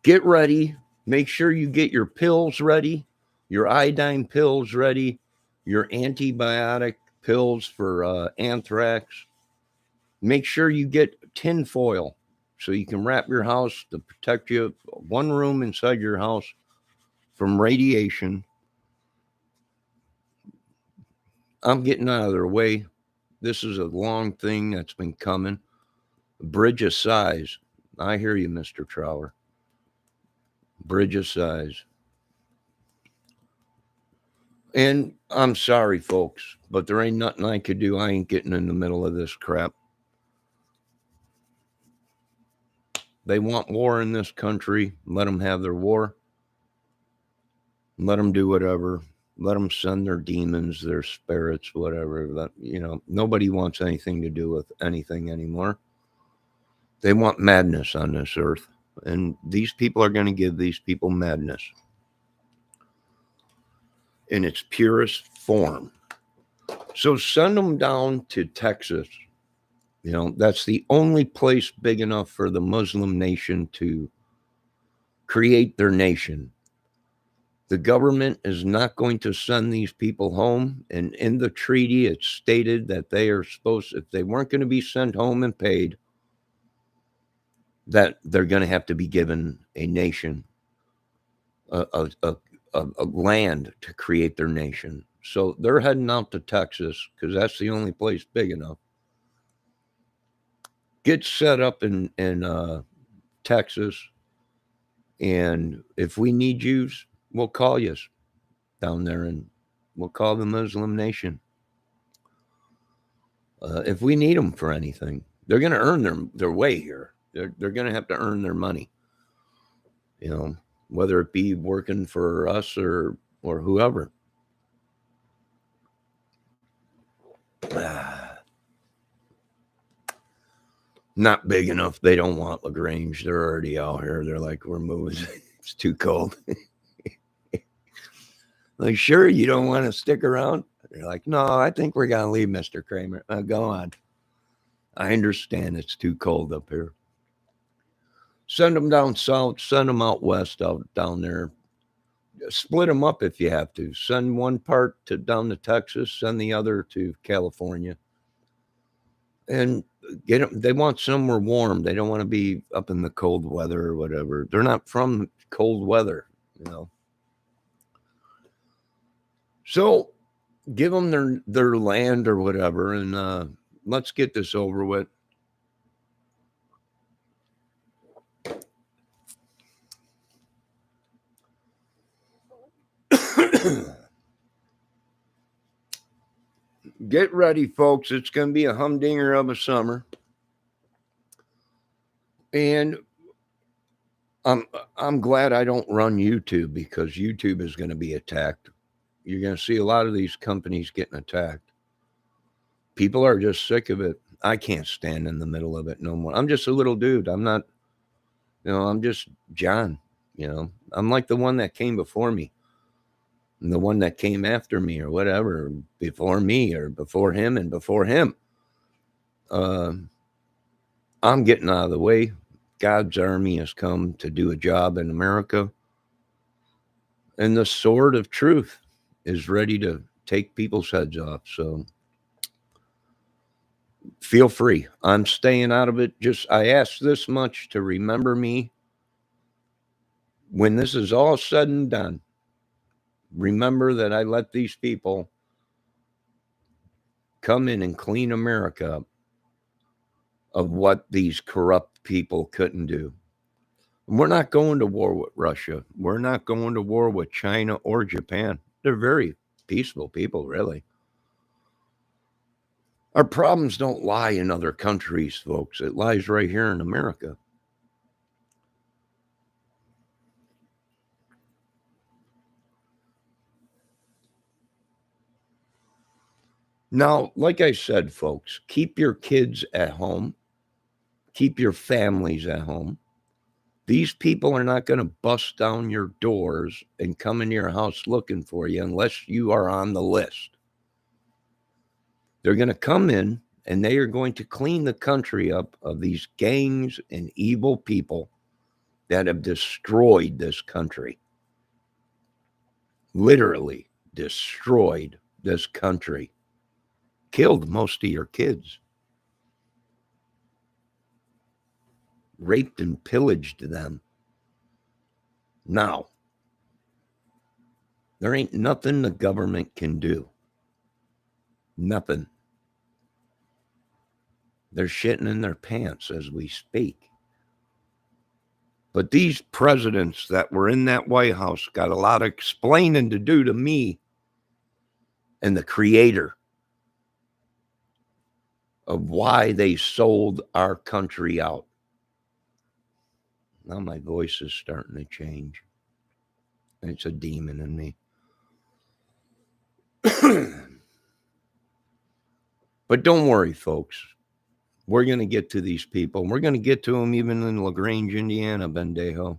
Get ready. Make sure you get your pills ready, your iodine pills ready, your antibiotic pills for anthrax. Make sure you get tin foil so you can wrap your house to protect you, one room inside your house from radiation. I'm getting out of their way. This is a long thing that's been coming. Bridge of size. I hear you, Mr. Trower. Bridge of size. And I'm sorry, folks, but there ain't nothing I could do. I ain't getting in the middle of this crap. They want war in this country. Let them have their war. Let them do whatever. Let them send their demons, their spirits, whatever. That, you know, nobody wants anything to do with anything anymore. They want madness on this earth. And these people are going to give these people madness in its purest form. So send them down to Texas. You know, that's the only place big enough for the Muslim nation to create their nation. The government is not going to send these people home. And in the treaty, it's stated that they are supposed, if they weren't going to be sent home and paid, that they're going to have to be given a nation, a land to create their nation. So they're heading out to Texas because that's the only place big enough. Get set up in Texas, and if we need you, we'll call you down there, and we'll call the Muslim Nation. If we need them for anything, they're going to earn their way here. They're going to have to earn their money. You know, whether it be working for us or whoever. Not big enough. They don't want LaGrange. They're already out here. They're like, we're moving. It's too cold. Like, sure, you don't want to stick around? They're like, no, I think we're going to leave, Mr. Kramer. Go on. I understand it's too cold up here. Send them down south. Send them out west, out down there. Split them up if you have to. Send one part down to Texas. Send the other to California. And get them. They want somewhere warm. They don't want to be up in the cold weather or whatever. They're not from cold weather, you know. So give them their land or whatever, and let's get this over with. Get ready, folks. It's going to be a humdinger of a summer. And I'm glad I don't run YouTube, because YouTube is going to be attacked. You're going to see a lot of these companies getting attacked. People are just sick of it. I can't stand in the middle of it no more. I'm just a little dude. I'm not, I'm just John. I'm like the one that came before me, and the one that came after me, or whatever, before me or before him and before him. I'm getting out of the way. God's army has come to do a job in America. And the sword of truth is ready to take people's heads off. So feel free. I'm staying out of it. I ask this much to remember me. When this is all said and done, remember that I let these people come in and clean America up of what these corrupt people couldn't do. We're not going to war with Russia. We're not going to war with China or Japan. They're very peaceful people, really. Our problems don't lie in other countries, folks. It lies right here in America. Now, like I said, folks, keep your kids at home. Keep your families at home. These people are not going to bust down your doors and come into your house looking for you unless you are on the list. They're going to come in, and they are going to clean the country up of these gangs and evil people that have destroyed this country. Literally destroyed this country. Killed most of your kids. Raped and pillaged them. Now, there ain't nothing the government can do. Nothing. They're shitting in their pants as we speak. But these presidents that were in that White House got a lot of explaining to do to me and the creator of why they sold our country out. Now my voice is starting to change. It's a demon in me. But don't worry, folks. We're going to get to these people. We're going to get to them even in LaGrange, Indiana, Bendejo.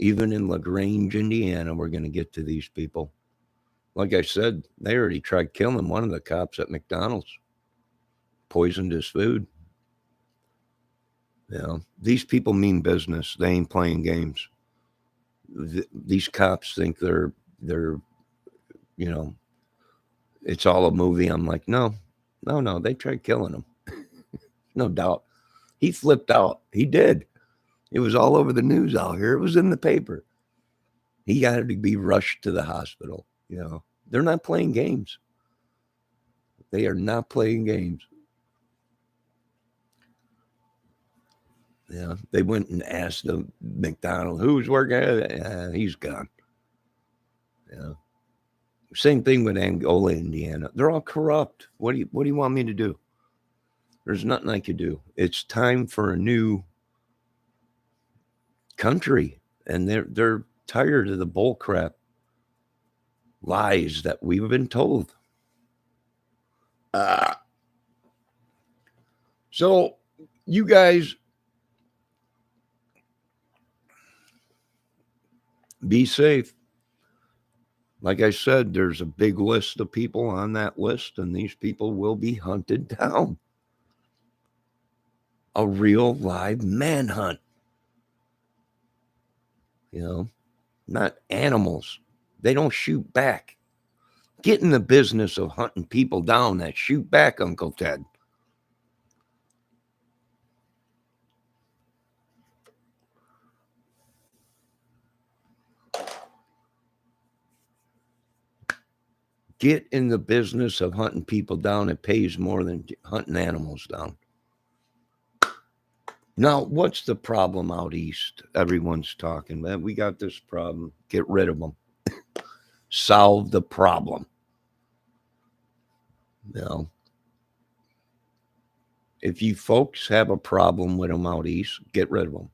Even in LaGrange, Indiana, we're going to get to these people. Like I said, they already tried killing one of the cops at McDonald's. Poisoned his food. These people mean business. They ain't playing games. These cops think they're it's all a movie. I'm like, no, they tried killing him. No doubt. He flipped out. He did. It was all over the news out here. It was in the paper. He had to be rushed to the hospital. They're not playing games. They are not playing games. Yeah, they went and asked the McDonald's, who's working? He's gone. Yeah. Same thing with Angola, Indiana. They're all corrupt. What do you want me to do? There's nothing I could do. It's time for a new country, and they're tired of the bullcrap lies that we've been told. So you guys be safe. Like I said, there's a big list of people on that list, and these people will be hunted down. A real live manhunt. Not animals. They don't shoot back. Get in the business of hunting people down that shoot back, Uncle Ted. Get in the business of hunting people down. It pays more than hunting animals down. Now, what's the problem out east? Everyone's talking, man. We got this problem. Get rid of them. Solve the problem. If you folks have a problem with them out east, get rid of them.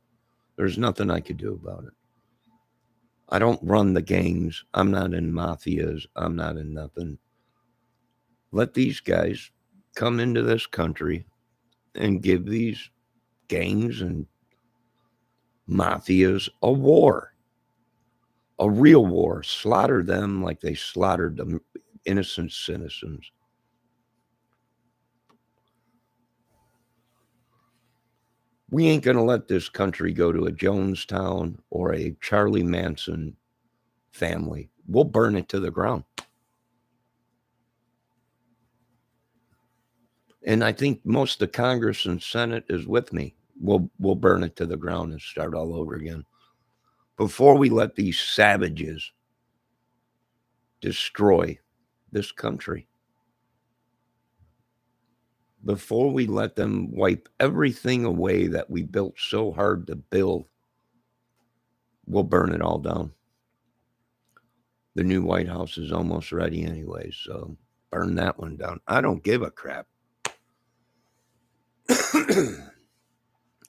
There's nothing I could do about it. I don't run the gangs. I'm not in mafias. I'm not in nothing. Let these guys come into this country and give these gangs and mafias a war, a real war. Slaughter them like they slaughtered the innocent citizens. We ain't going to let this country go to a Jonestown or a Charlie Manson family. We'll burn it to the ground. And I think most of the Congress and Senate is with me. We'll burn it to the ground and start all over again. Before we let these savages destroy this country. Before we let them wipe everything away that we built so hard to build, we'll burn it all down. The new White House is almost ready anyway, so burn that one down. I don't give a crap.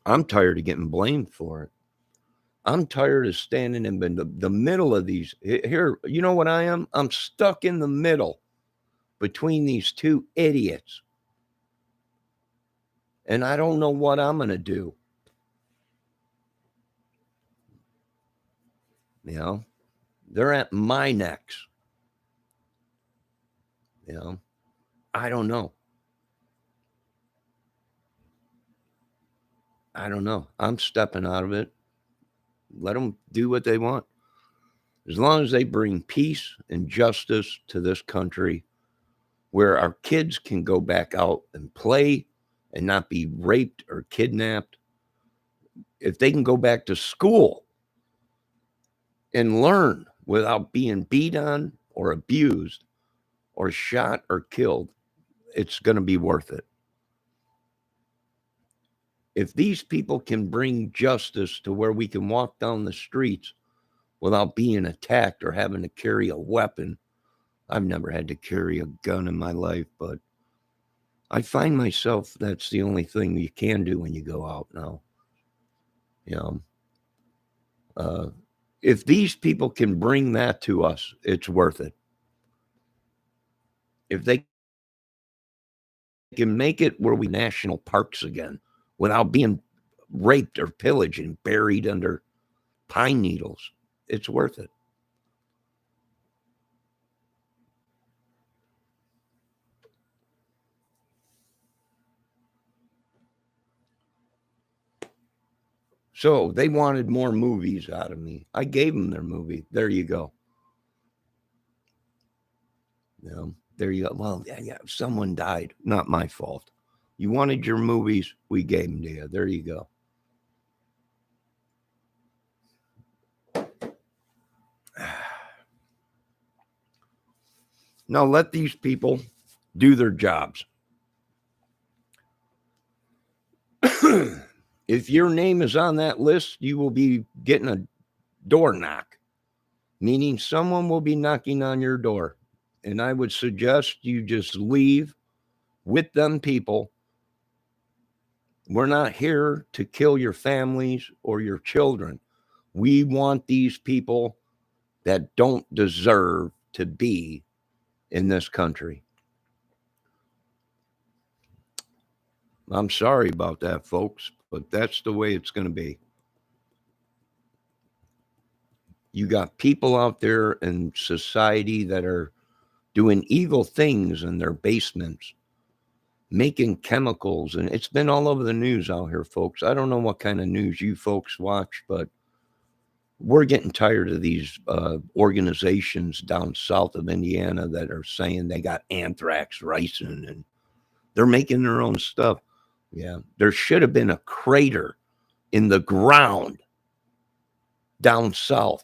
I'm tired of getting blamed for it. I'm tired of standing in the middle of these. Here, you know what I am? I'm stuck in the middle between these two idiots. And I don't know what I'm going to do. They're at my necks. I don't know. I'm stepping out of it. Let them do what they want. As long as they bring peace and justice to this country, where our kids can go back out and play and not be raped or kidnapped. If they can go back to school and learn without being beat on or abused or shot or killed, it's going to be worth it. If these people can bring justice to where we can walk down the streets without being attacked or having to carry a weapon. I've never had to carry a gun in my life, but I find myself that's the only thing you can do when you go out now. If these people can bring that to us, it's worth it. If they can make it where we national parks again without being raped or pillaged and buried under pine needles, it's worth it. So they wanted more movies out of me. I gave them their movie. There you go. There you go. Well, yeah, someone died. Not my fault. You wanted your movies, we gave them to you. There you go. Now let these people do their jobs. If your name is on that list, you will be getting a door knock, meaning someone will be knocking on your door. And I would suggest you just leave with them people. We're not here to kill your families or your children. We want these people that don't deserve to be in this country. I'm sorry about that, folks, but that's the way it's going to be. You got people out there in society that are doing evil things in their basements, making chemicals, and it's been all over the news out here, folks. I don't know what kind of news you folks watch, but we're getting tired of these organizations down south of Indiana that are saying they got anthrax ricin and they're making their own stuff. Yeah, there should have been a crater in the ground down south.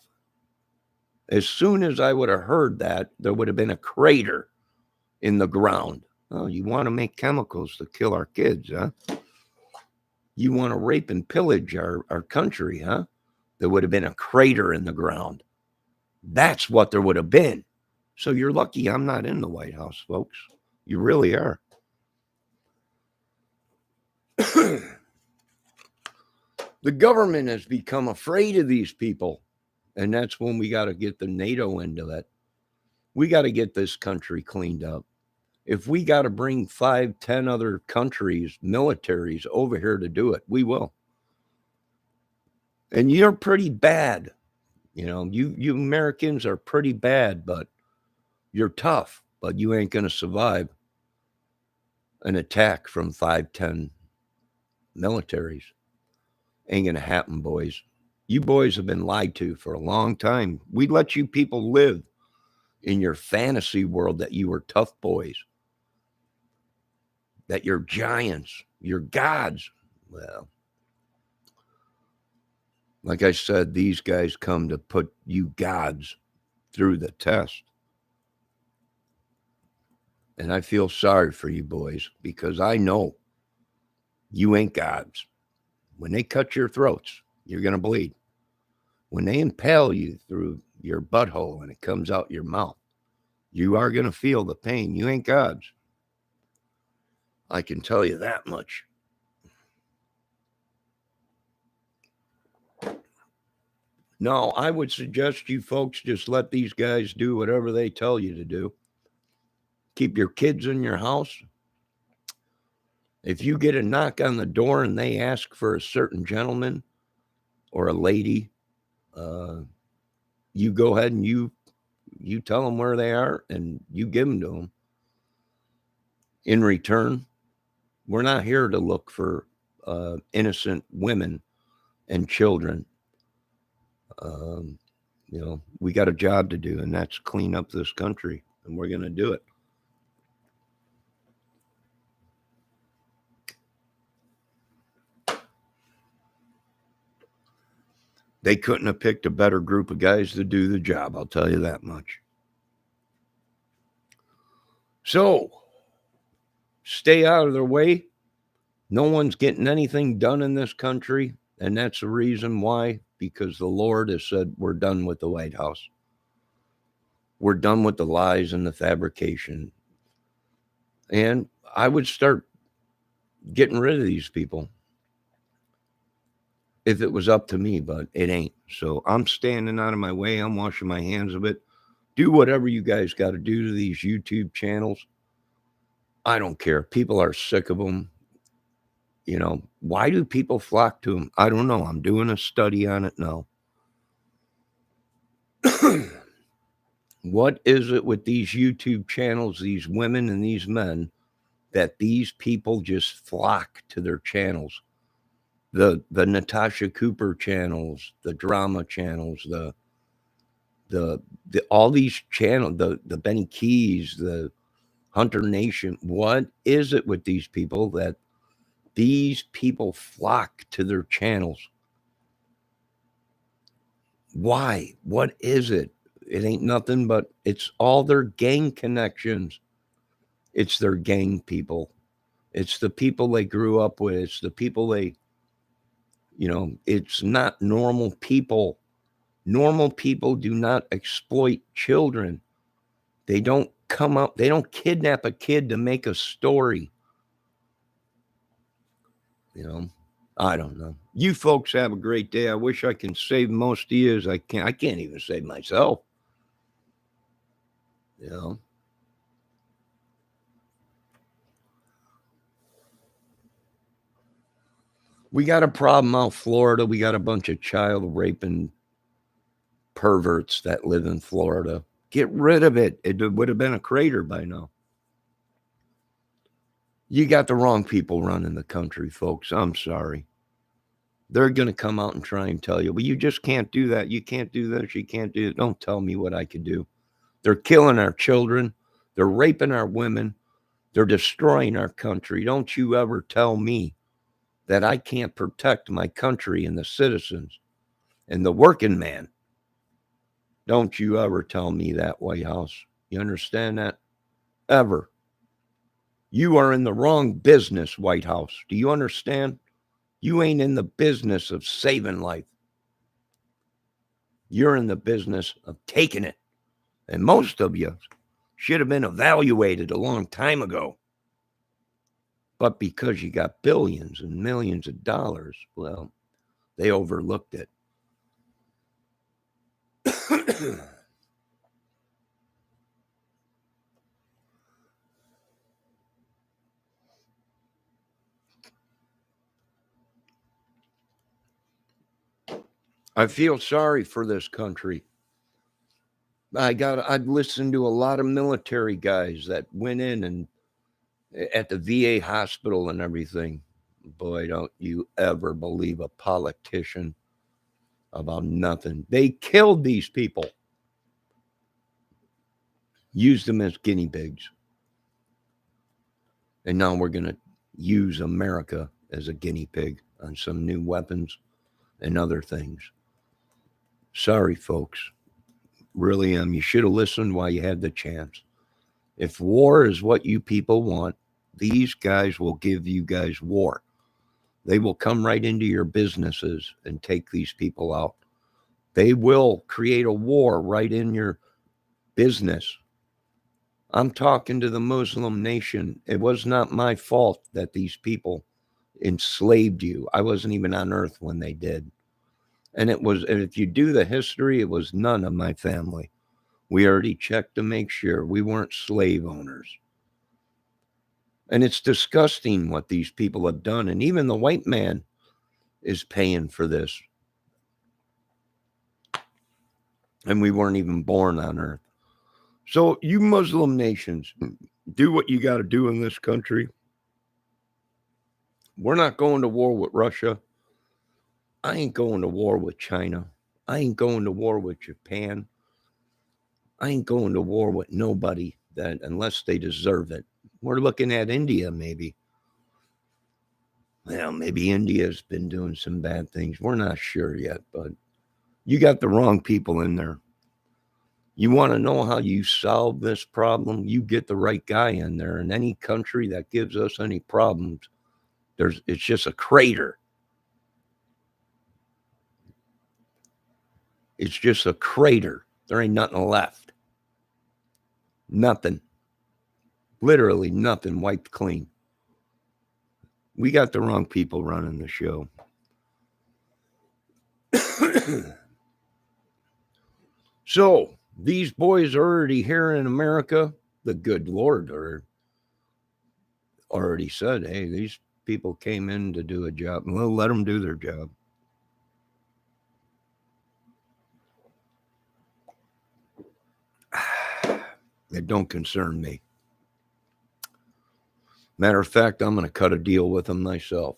As soon as I would have heard that, there would have been a crater in the ground. Oh, you want to make chemicals to kill our kids, huh? You want to rape and pillage our country, huh? There would have been a crater in the ground. That's what there would have been. So you're lucky I'm not in the White House, folks. You really are. The government has become afraid of these people. And that's when we got to get the NATO into it. We got to get this country cleaned up. If we got to bring 5, 10 other countries, militaries over here to do it, we will. And you're pretty bad. You know, you Americans are pretty bad, but you're tough, but you ain't going to survive an attack from 5, 10 militaries. Ain't going to happen, boys. You boys have been lied to for a long time. We let you people live in your fantasy world that you were tough boys, that you're giants, you're gods. Well, like I said, these guys come to put you gods through the test. And I feel sorry for you boys because I know you ain't gods. When they cut your throats, you're going to bleed. When they impale you through your butthole and it comes out your mouth, you are going to feel the pain. You ain't gods. I can tell you that much. No, I would suggest you folks just let these guys do whatever they tell you to do. Keep your kids in your house. If you get a knock on the door and they ask for a certain gentleman or a lady, you go ahead and you tell them where they are and you give them to them. In return, we're not here to look for innocent women and children. You know, we got a job to do, and that's clean up this country, and we're going to do it. They couldn't have picked a better group of guys to do the job, I'll tell you that much. So, stay out of their way. No one's getting anything done in this country, and that's the reason why, because the Lord has said we're done with the White House. We're done with the lies and the fabrication. And I would start getting rid of these people if it was up to me, but it ain't. So I'm standing out of my way. I'm washing my hands of it. Do whatever you guys got to do to these YouTube channels. I don't care. People are sick of them. You know, why do people flock to them? I don't know. I'm doing a study on it now. What is it with these YouTube channels, these women and these men, that these people just flock to their channels? The Natasha Cooper channels, the drama channels, the all these channels, the Benny Keys, the Hunter Nation. What is it with these people that these people flock to their channels? Why? What is it? It ain't nothing but it's all their gang connections. It's their gang people. It's the people they grew up with. It's the people it's not normal people. Normal people do not exploit children. They don't they don't kidnap a kid to make a story. I don't know. You folks have a great day. I wish I can save most of you as I can. I can't even save myself. We got a problem out Florida. We got a bunch of child raping perverts that live in Florida. Get rid of it. It would have been a crater by now. You got the wrong people running the country, folks. I'm sorry. They're going to come out and try and tell you, well, you just can't do that. You can't do this. You can't do it. Don't tell me what I could do. They're killing our children. They're raping our women. They're destroying our country. Don't you ever tell me that I can't protect my country and the citizens and the working man. Don't you ever tell me that, White House. You understand that? Ever. You are in the wrong business, White House. Do you understand? You ain't in the business of saving life. You're in the business of taking it. And most of you should have been evaluated a long time ago. But because you got billions and millions of dollars, well, they overlooked it. I feel sorry for this country. I've listened to a lot of military guys that went in and at the VA hospital and everything. Boy, don't you ever believe a politician about nothing. They killed these people, used them as guinea pigs. And now we're going to use America as a guinea pig on some new weapons and other things. Sorry, folks. Really am. You should have listened while you had the chance. If war is what you people want, these guys will give you guys war. They will come right into your businesses and take these people out. They will create a war right in your business. I'm talking to the Muslim nation. It was not my fault that these people enslaved you. I wasn't even on earth when they did. And if you do the history, it was none of my family. We already checked to make sure we weren't slave owners. And it's disgusting what these people have done. And even the white man is paying for this. And we weren't even born on earth. So you Muslim nations, do what you got to do in this country. We're not going to war with Russia. I ain't going to war with China. I ain't going to war with Japan. I ain't going to war with nobody that unless they deserve it. We're looking at India, maybe. Well, maybe India's been doing some bad things. We're not sure yet, but you got the wrong people in there. You want to know how you solve this problem? You get the right guy in there. And any country that gives us any problems, it's just a crater. It's just a crater. There ain't nothing left. Nothing. Literally nothing wiped clean. We got the wrong people running the show. So, these boys are already here in America. The good Lord already said, hey, these people came in to do a job. Well, let them do their job. It don't concern me. Matter of fact, I'm going to cut a deal with them myself.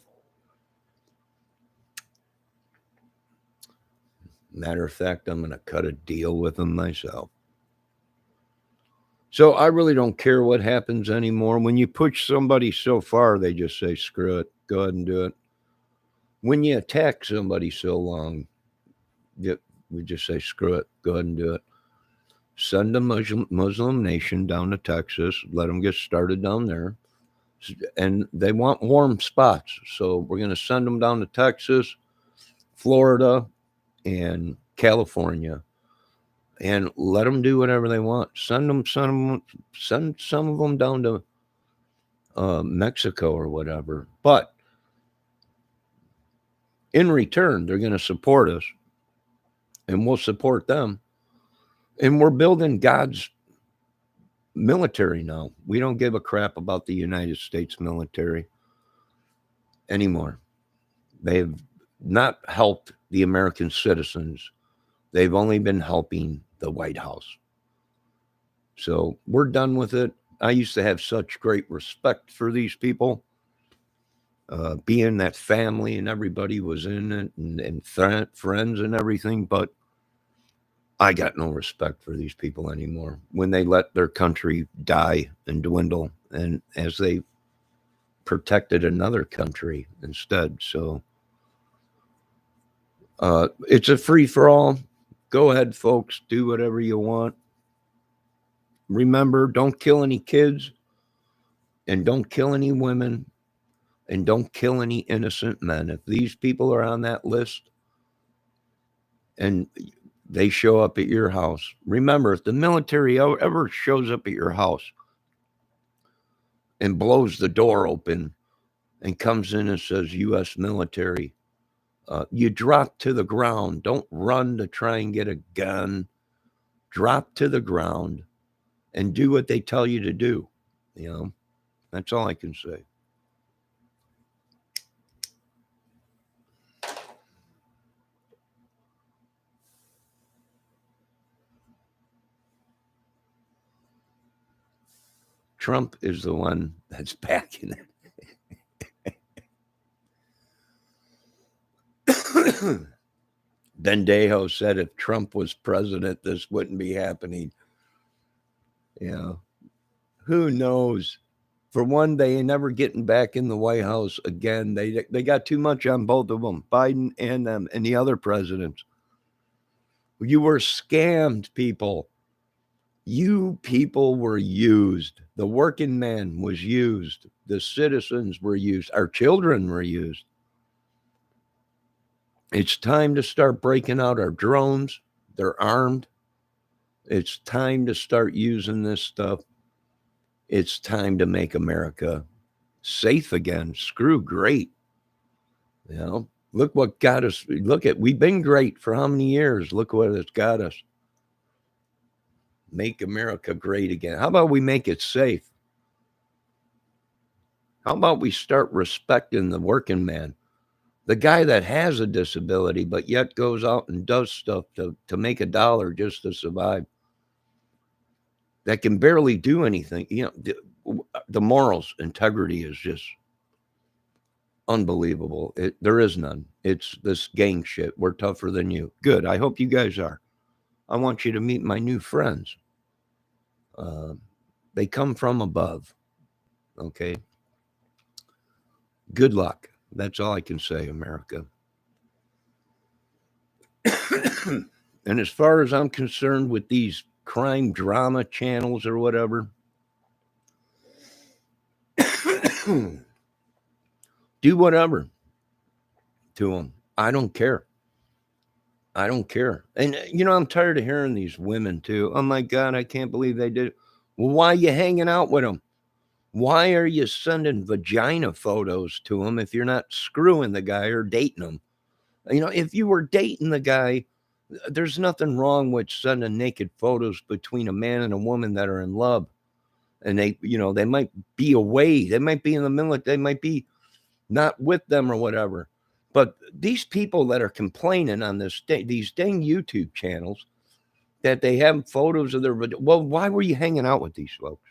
So I really don't care what happens anymore. When you push somebody so far, they just say, screw it, go ahead and do it. When you attack somebody so long, we just say, screw it, go ahead and do it. Send a Muslim nation down to Texas, let them get started down there. And they want warm spots. So we're going to send them down to Texas, Florida, and California, and let them do whatever they want. Send some of them down to Mexico or whatever. But in return, they're going to support us, and we'll support them. And we're building God's military now. We don't give a crap about the United States military anymore. They have not helped the American citizens. They've only been helping the White House. So we're done with it. I used to have such great respect for these people. Being that family and everybody was in it, and friends and everything, but I got no respect for these people anymore when they let their country die and dwindle, and as they protected another country instead. So it's a free-for-all. Go ahead, folks. Do whatever you want. Remember, don't kill any kids, and don't kill any women, and don't kill any innocent men. If these people are on that list and they show up at your house, remember, if the military ever shows up at your house and blows the door open and comes in and says U.S. military, you drop to the ground. Don't run to try and get a gun. Drop to the ground and do what they tell you to do. You know, that's all I can say. Trump is the one that's backing it. Bendejo said if Trump was president, this wouldn't be happening. Yeah. Who knows? For one, they ain't never getting back in the White House again. They got too much on both of them, Biden and them, and the other presidents. You were scammed, people. You people were used. The working man was used. The citizens were used. Our children were used. It's time to start breaking out our drones. They're armed. It's time to start using this stuff. It's time to make America safe again. Screw great. You know, look what got us. We've been great for how many years? Look what it's got us. Make America great again. How about we make it safe? How about we start respecting the working man? The guy that has a disability, but yet goes out and does stuff to make a dollar just to survive. That can barely do anything. You know, the morals, integrity is just unbelievable. There is none. It's this gang shit. We're tougher than you. Good. I hope you guys are. I want you to meet my new friends. They come from above. Okay. Good luck. That's all I can say, America. And as far as I'm concerned with these crime drama channels or whatever, do whatever to them. I don't care. I don't care. And, you know, I'm tired of hearing these women too. Oh my God, I can't believe they did it. Well, why are you hanging out with them? Why are you sending vagina photos to them if you're not screwing the guy or dating him? You know, if you were dating the guy, there's nothing wrong with sending naked photos between a man and a woman that are in love. And they, you know, they might be away. They might be in the military. They might be not with them or whatever. But these people that are complaining on these dang YouTube channels that they have photos of their, well, why were you hanging out with these folks?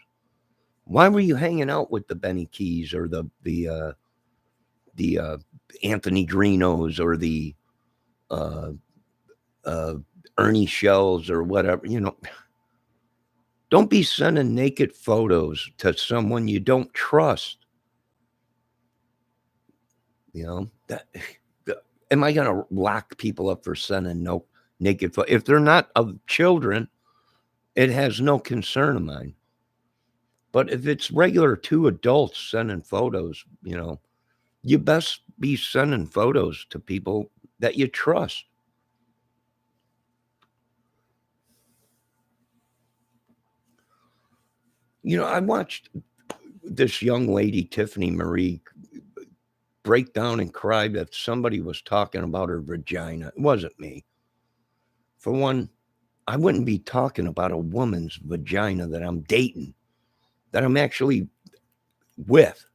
Why were you hanging out with the Benny Keys or the Anthony Grinos or the Ernie Shells or whatever? You know, don't be sending naked photos to someone you don't trust. You know, am I going to lock people up for sending naked photos? If they're not of children, It has no concern of mine. But if it's regular two adults sending photos, you best be sending photos to people that you trust. I watched this young lady, Tiffany Marie, break down and cry that somebody was talking about her vagina. It wasn't me. For one, I wouldn't be talking about a woman's vagina that I'm dating, that I'm actually with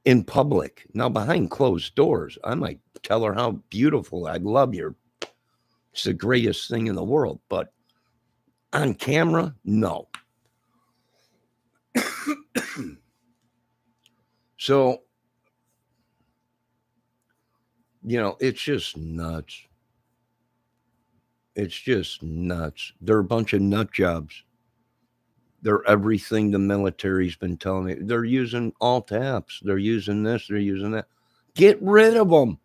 in public. Now, behind closed doors, I might tell her how beautiful, I love you. It's the greatest thing in the world. But on camera, no. So, it's just nuts. It's just nuts. They're a bunch of nut jobs. They're everything the military's been telling me. They're using alt apps. They're using this. They're using that. Get rid of them.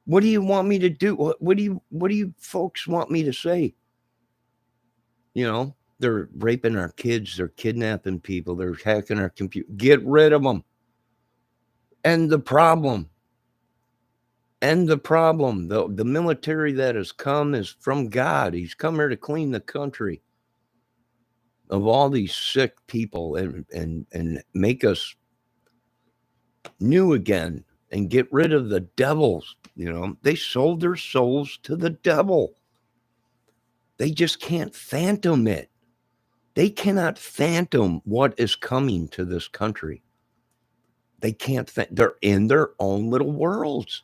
What do you want me to do? What do you folks want me to say? They're raping our kids. They're kidnapping people. They're hacking our computer. Get rid of them. End the problem. End the problem. The military that has come is from God. He's come here to clean the country of all these sick people and make us new again and get rid of the devils. They sold their souls to the devil. They just can't fathom it. They cannot fathom what is coming to this country. They can't. They're in their own little worlds.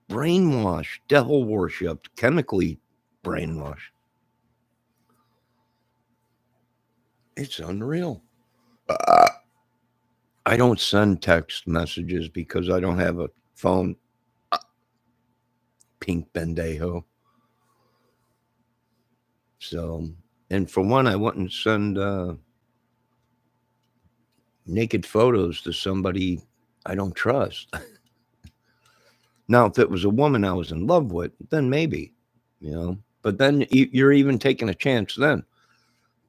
Brainwashed, devil worshipped, chemically brainwashed. It's unreal. I don't send text messages because I don't have a phone. Pink bendejo. So, and for one, I wouldn't send naked photos to somebody I don't trust. Now, if it was a woman I was in love with, then maybe, but then you're even taking a chance then,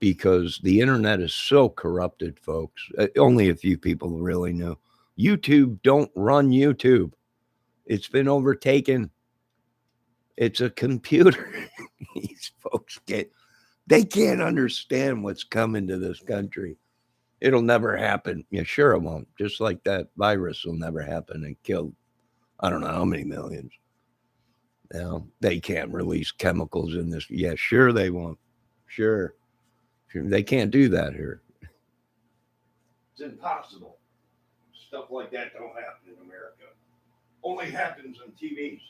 because the internet is so corrupted, folks. Only a few people really know. YouTube don't run YouTube. It's been overtaken. It's a computer. These folks they can't understand what's coming to this country. It'll never happen. Yeah, sure it won't. Just like that virus will never happen and kill, I don't know how many millions. They can't release chemicals in this. Yeah, sure they won't. Sure. They can't do that here. It's impossible. Stuff like that don't happen in America. Only happens on TVs.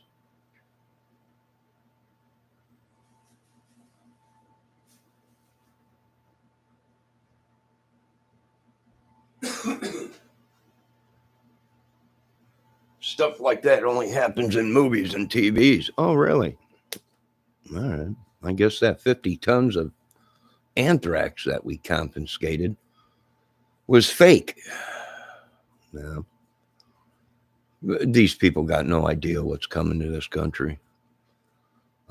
Stuff like that only happens in movies and TVs. Oh, really? All right. I guess that 50 tons of anthrax that we confiscated was fake. No. These people got no idea what's coming to this country.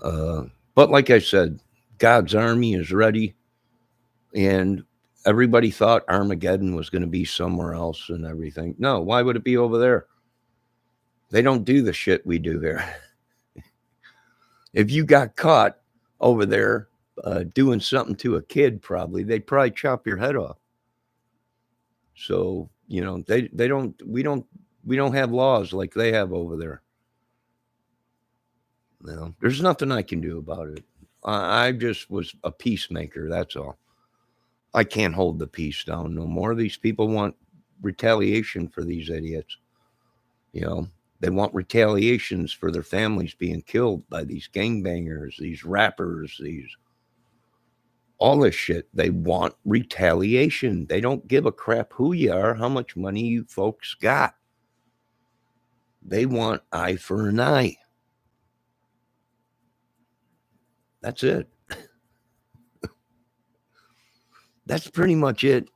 But like I said, God's army is ready. And everybody thought Armageddon was going to be somewhere else and everything. No, why would it be over there? They don't do the shit we do here. If you got caught over there doing something to a kid, they'd probably chop your head off. So, we don't have laws like they have over there. There's nothing I can do about it. I just was a peacemaker. That's all. I can't hold the peace down no more. These people want retaliation for these idiots. They want retaliations for their families being killed by these gangbangers, these rappers, all this shit. They want retaliation. They don't give a crap who you are, how much money you folks got. They want eye for an eye. That's it. That's pretty much it.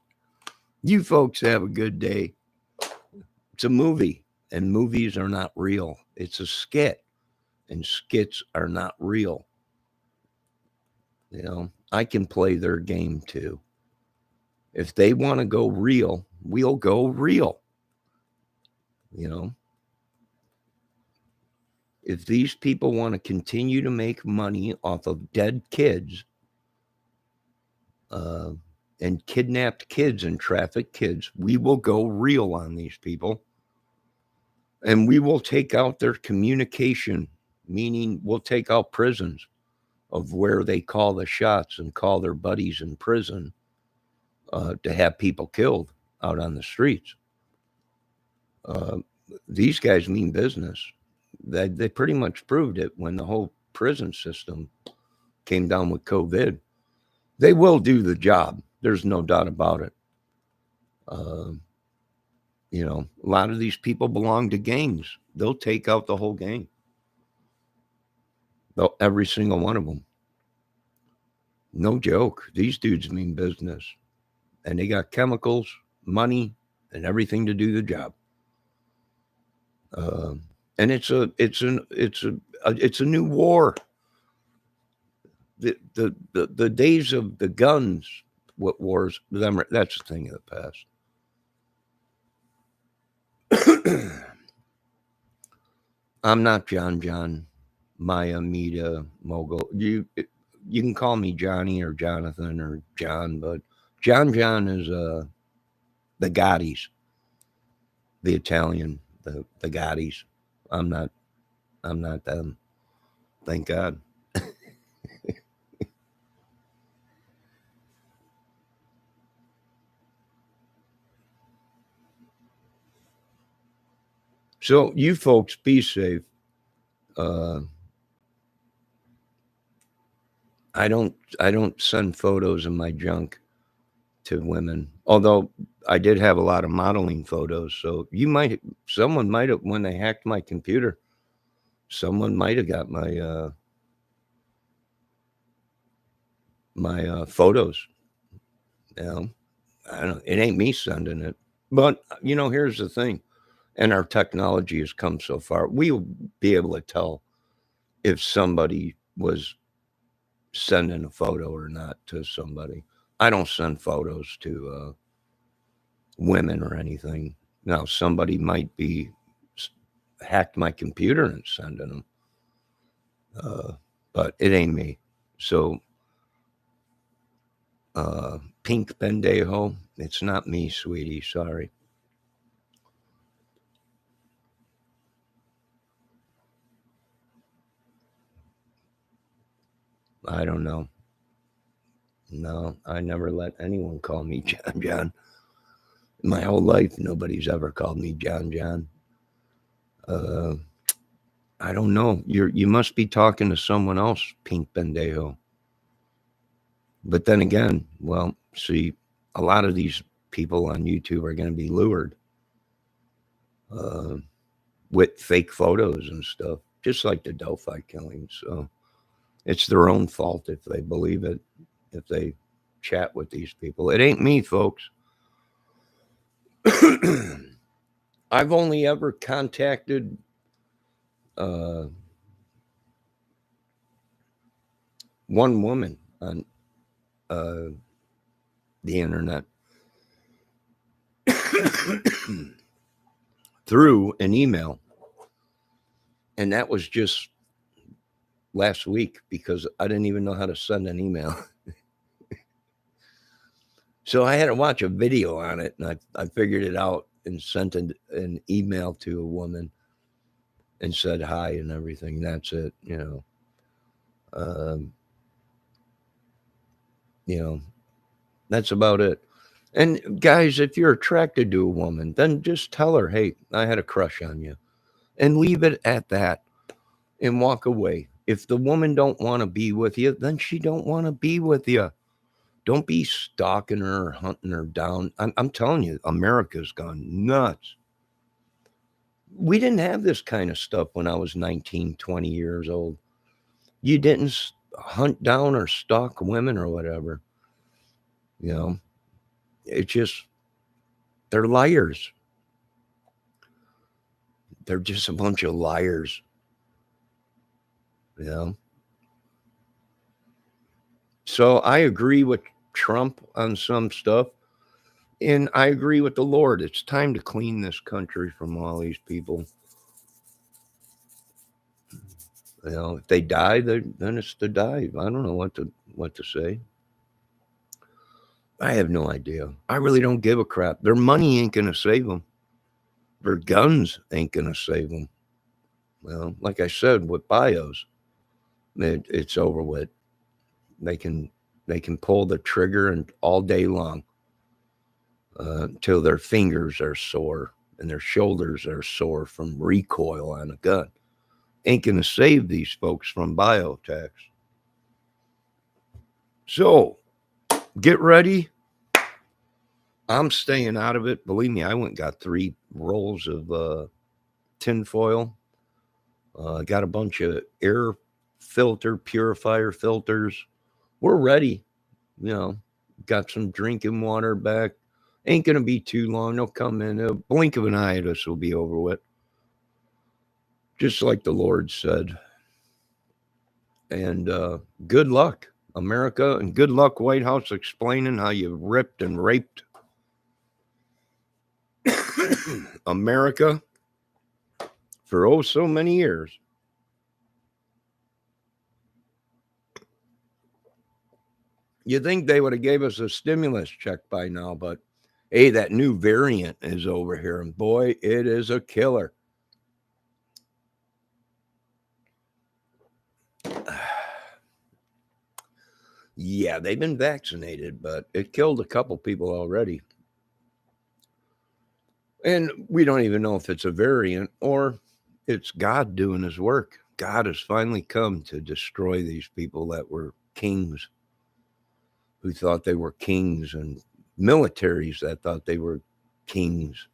You folks have a good day. It's a movie, and movies are not real. It's a skit. and skits are not real. I can play their game too. If they want to go real, we'll go real. If these people want to continue to make money off of dead kids and kidnapped kids and trafficked kids, we will go real on these people. And we will take out their communication, meaning we'll take out prisons of where they call the shots and call their buddies in prison to have people killed out on the streets. These guys mean business. They pretty much proved it when the whole prison system came down with COVID. They will do the job. There's no doubt about it. A lot of these people belong to gangs. They'll take out the whole gang. Every single one of them. No joke. These dudes mean business. And they got chemicals, money, and everything to do the job. And it's a new war. The days of the guns, what wars, that's a thing of the past. I'm not John, Maya, Mita, Mogul. You can call me Johnny or Jonathan or John, but John is the Gottis, the Italian, the Gottis. I'm not them. Thank God. So you folks be safe. I don't send photos of my junk to women, although I did have a lot of modeling photos. So someone might have, when they hacked my computer, someone might have got my photos. I don't. It ain't me sending it, but here's the thing, and our technology has come so far. We'll be able to tell if somebody was sending a photo or not to somebody. I don't send photos to women or anything. Now, somebody might be hacked my computer and sending them, but it ain't me. So, pink pendejo, it's not me, sweetie. Sorry. I don't know. No, I never let anyone call me John. My whole life, nobody's ever called me John. I don't know. You must be talking to someone else, pink pendejo. But then again, well, see, a lot of these people on YouTube are going to be lured with fake photos and stuff, just like the Delphi killings. So it's their own fault if they believe it, if they chat with these people. It ain't me, folks. I've only ever contacted one woman on the internet through an email. And that was just last week because I didn't even know how to send an email. So I had to watch a video on it, and I figured it out and sent an email to a woman and said hi and everything. That's it, that's about it. And guys, if you're attracted to a woman, then just tell her, hey, I had a crush on you, and leave it at that and walk away. If the woman don't want to be with you, then she don't want to be with you. Don't be stalking her or hunting her down. I'm telling you, America's gone nuts. We didn't have this kind of stuff when I was 19, 20 years old. You didn't hunt down or stalk women or whatever. It's just, they're liars. They're just a bunch of liars. You know? So I agree with Trump on some stuff, and I agree with the Lord. It's time to clean this country from all these people. You know, if they die, then it's to die. I don't know what to say. I have no idea. I really don't give a crap. Their money ain't gonna save them. Their guns ain't gonna save them. Well, like I said, with bios, it's over with. They can pull the trigger and all day long until their fingers are sore and their shoulders are sore from recoil on a gun. Ain't gonna save these folks from biotax. So get ready. I'm staying out of it. Believe me, I went and got 3 rolls of tinfoil. Got a bunch of air filter purifier filters. We're ready. You know, got some drinking water back. Ain't gonna be too long. They'll come in. A blink of an eye, this will be over with. Just like the Lord said. And good luck, America, and good luck, White House, explaining how you ripped and raped America for oh so many years. You think they would have gave us a stimulus check by now, but hey, that new variant is over here, and boy, it is a killer. Yeah, they've been vaccinated, but it killed a couple people already. And we don't even know if it's a variant or it's God doing his work. God has finally come to destroy these people that were kings, who thought they were kings, and militaries that thought they were kings.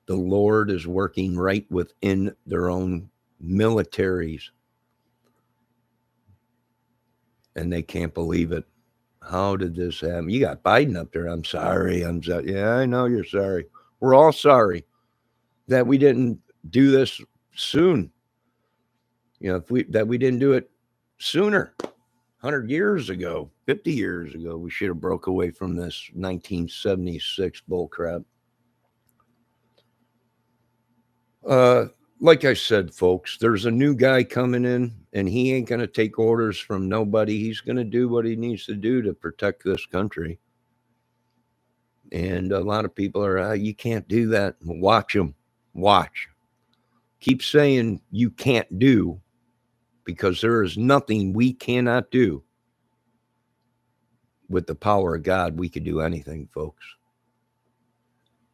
The Lord is working right within their own militaries, and they can't believe it. How did this happen? You got Biden up there. I'm sorry. Yeah, I know you're sorry. We're all sorry that we didn't do this soon. You know, if we didn't do it sooner, 100 years ago, 50 years ago, we should have broke away from this 1976 bullcrap. Like I said, folks, there's a new guy coming in, and he ain't going to take orders from nobody. He's going to do what he needs to do to protect this country. And a lot of people are, you can't do that. Watch him. Watch. Keep saying you can't do, because there is nothing we cannot do. With the power of God, we could do anything, folks.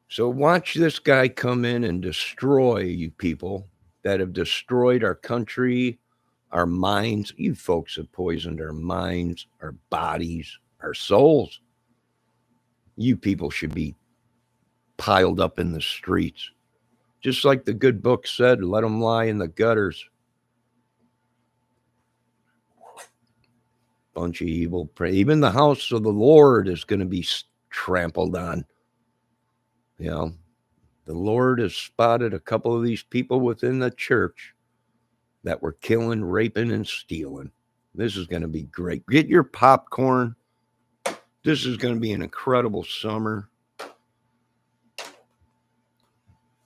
So watch this guy come in and destroy you people that have destroyed our country, our minds. You folks have poisoned our minds, our bodies, our souls. You people should be piled up in the streets. Just like the good book said, let them lie in the gutters. Bunch of evil. Even the house of the Lord is going to be trampled on. You know, the Lord has spotted a couple of these people within the church that were killing, raping, and stealing. This is going to be great. Get your popcorn. This is going to be an incredible summer.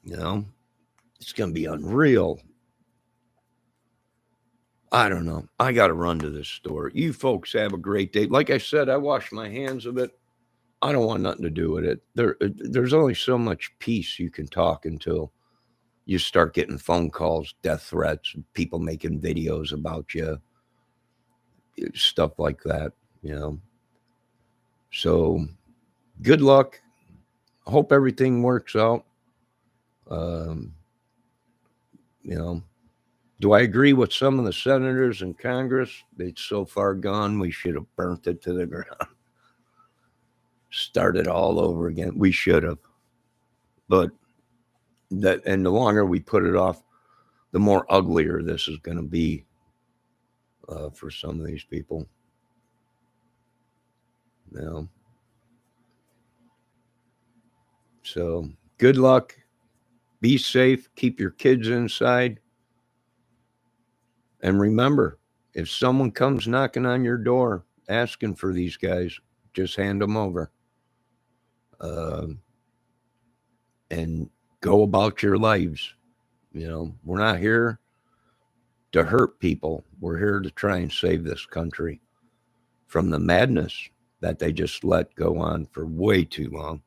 You know, it's going to be unreal. I don't know. I got to run to this store. You folks have a great day. Like I said, I wash my hands of it. I don't want nothing to do with it. There's only so much peace you can talk until you start getting phone calls, death threats, people making videos about you, stuff like that, you know. So good luck. I hope everything works out. You know, do I agree with some of the senators in Congress? It's so far gone, we should have burnt it to the ground. Started all over again. We should have. But and the longer we put it off, the more uglier this is going to be for some of these people. You know. So good luck. Be safe. Keep your kids inside. And remember, if someone comes knocking on your door asking for these guys, just hand them over. And go about your lives. We're not here to hurt people. We're here to try and save this country from the madness that they just let go on for way too long.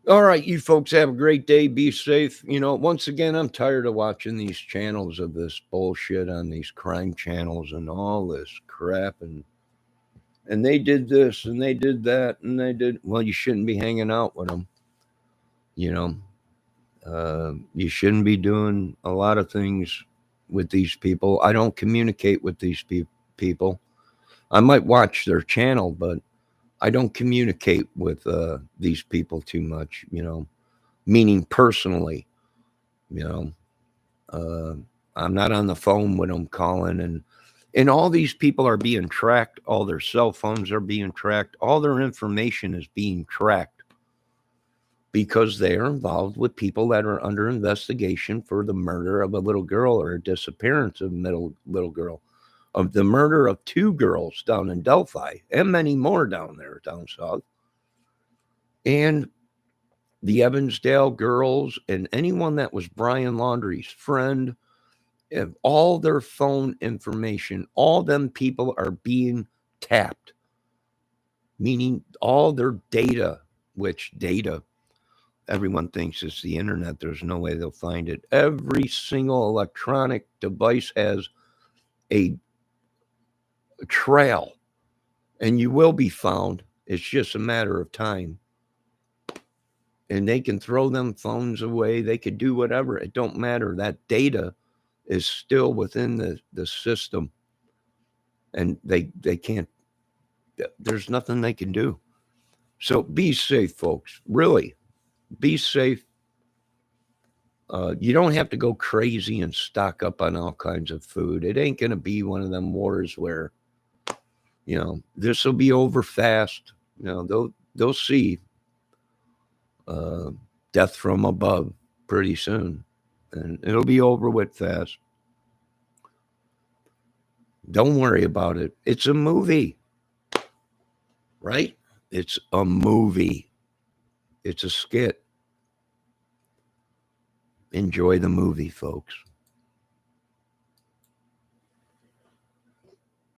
All right, you folks have a great day. Be safe. Once again, I'm tired of watching these channels of this bullshit on these crime channels and all this crap. And they did this and they did that and they did. Well, you shouldn't be hanging out with them. You shouldn't be doing a lot of things with these people. I don't communicate with these people. I might watch their channel, but I don't communicate with these people too much, meaning personally. I'm not on the phone with them calling, and all these people are being tracked. All their cell phones are being tracked. All their information is being tracked because they are involved with people that are under investigation for the murder of a little girl or a disappearance of a little girl, of the murder of 2 girls down in Delphi and many more down there down south. And the Evansdale girls and anyone that was Brian Laundrie's friend, all their phone information, all them people are being tapped, meaning all their data, which data, everyone thinks it's the internet. There's no way they'll find it. Every single electronic device has a trail, and you will be found. It's just a matter of time. And they can throw them phones away. They could do whatever. It don't matter. That data is still within the system. And they can't, there's nothing they can do. So be safe, folks. Really, be safe. You don't have to go crazy and stock up on all kinds of food. It ain't going to be one of them wars where, this will be over fast. They'll see death from above pretty soon, and it'll be over with fast. Don't worry about it. It's a movie, right? It's a movie. It's a skit. Enjoy the movie, folks.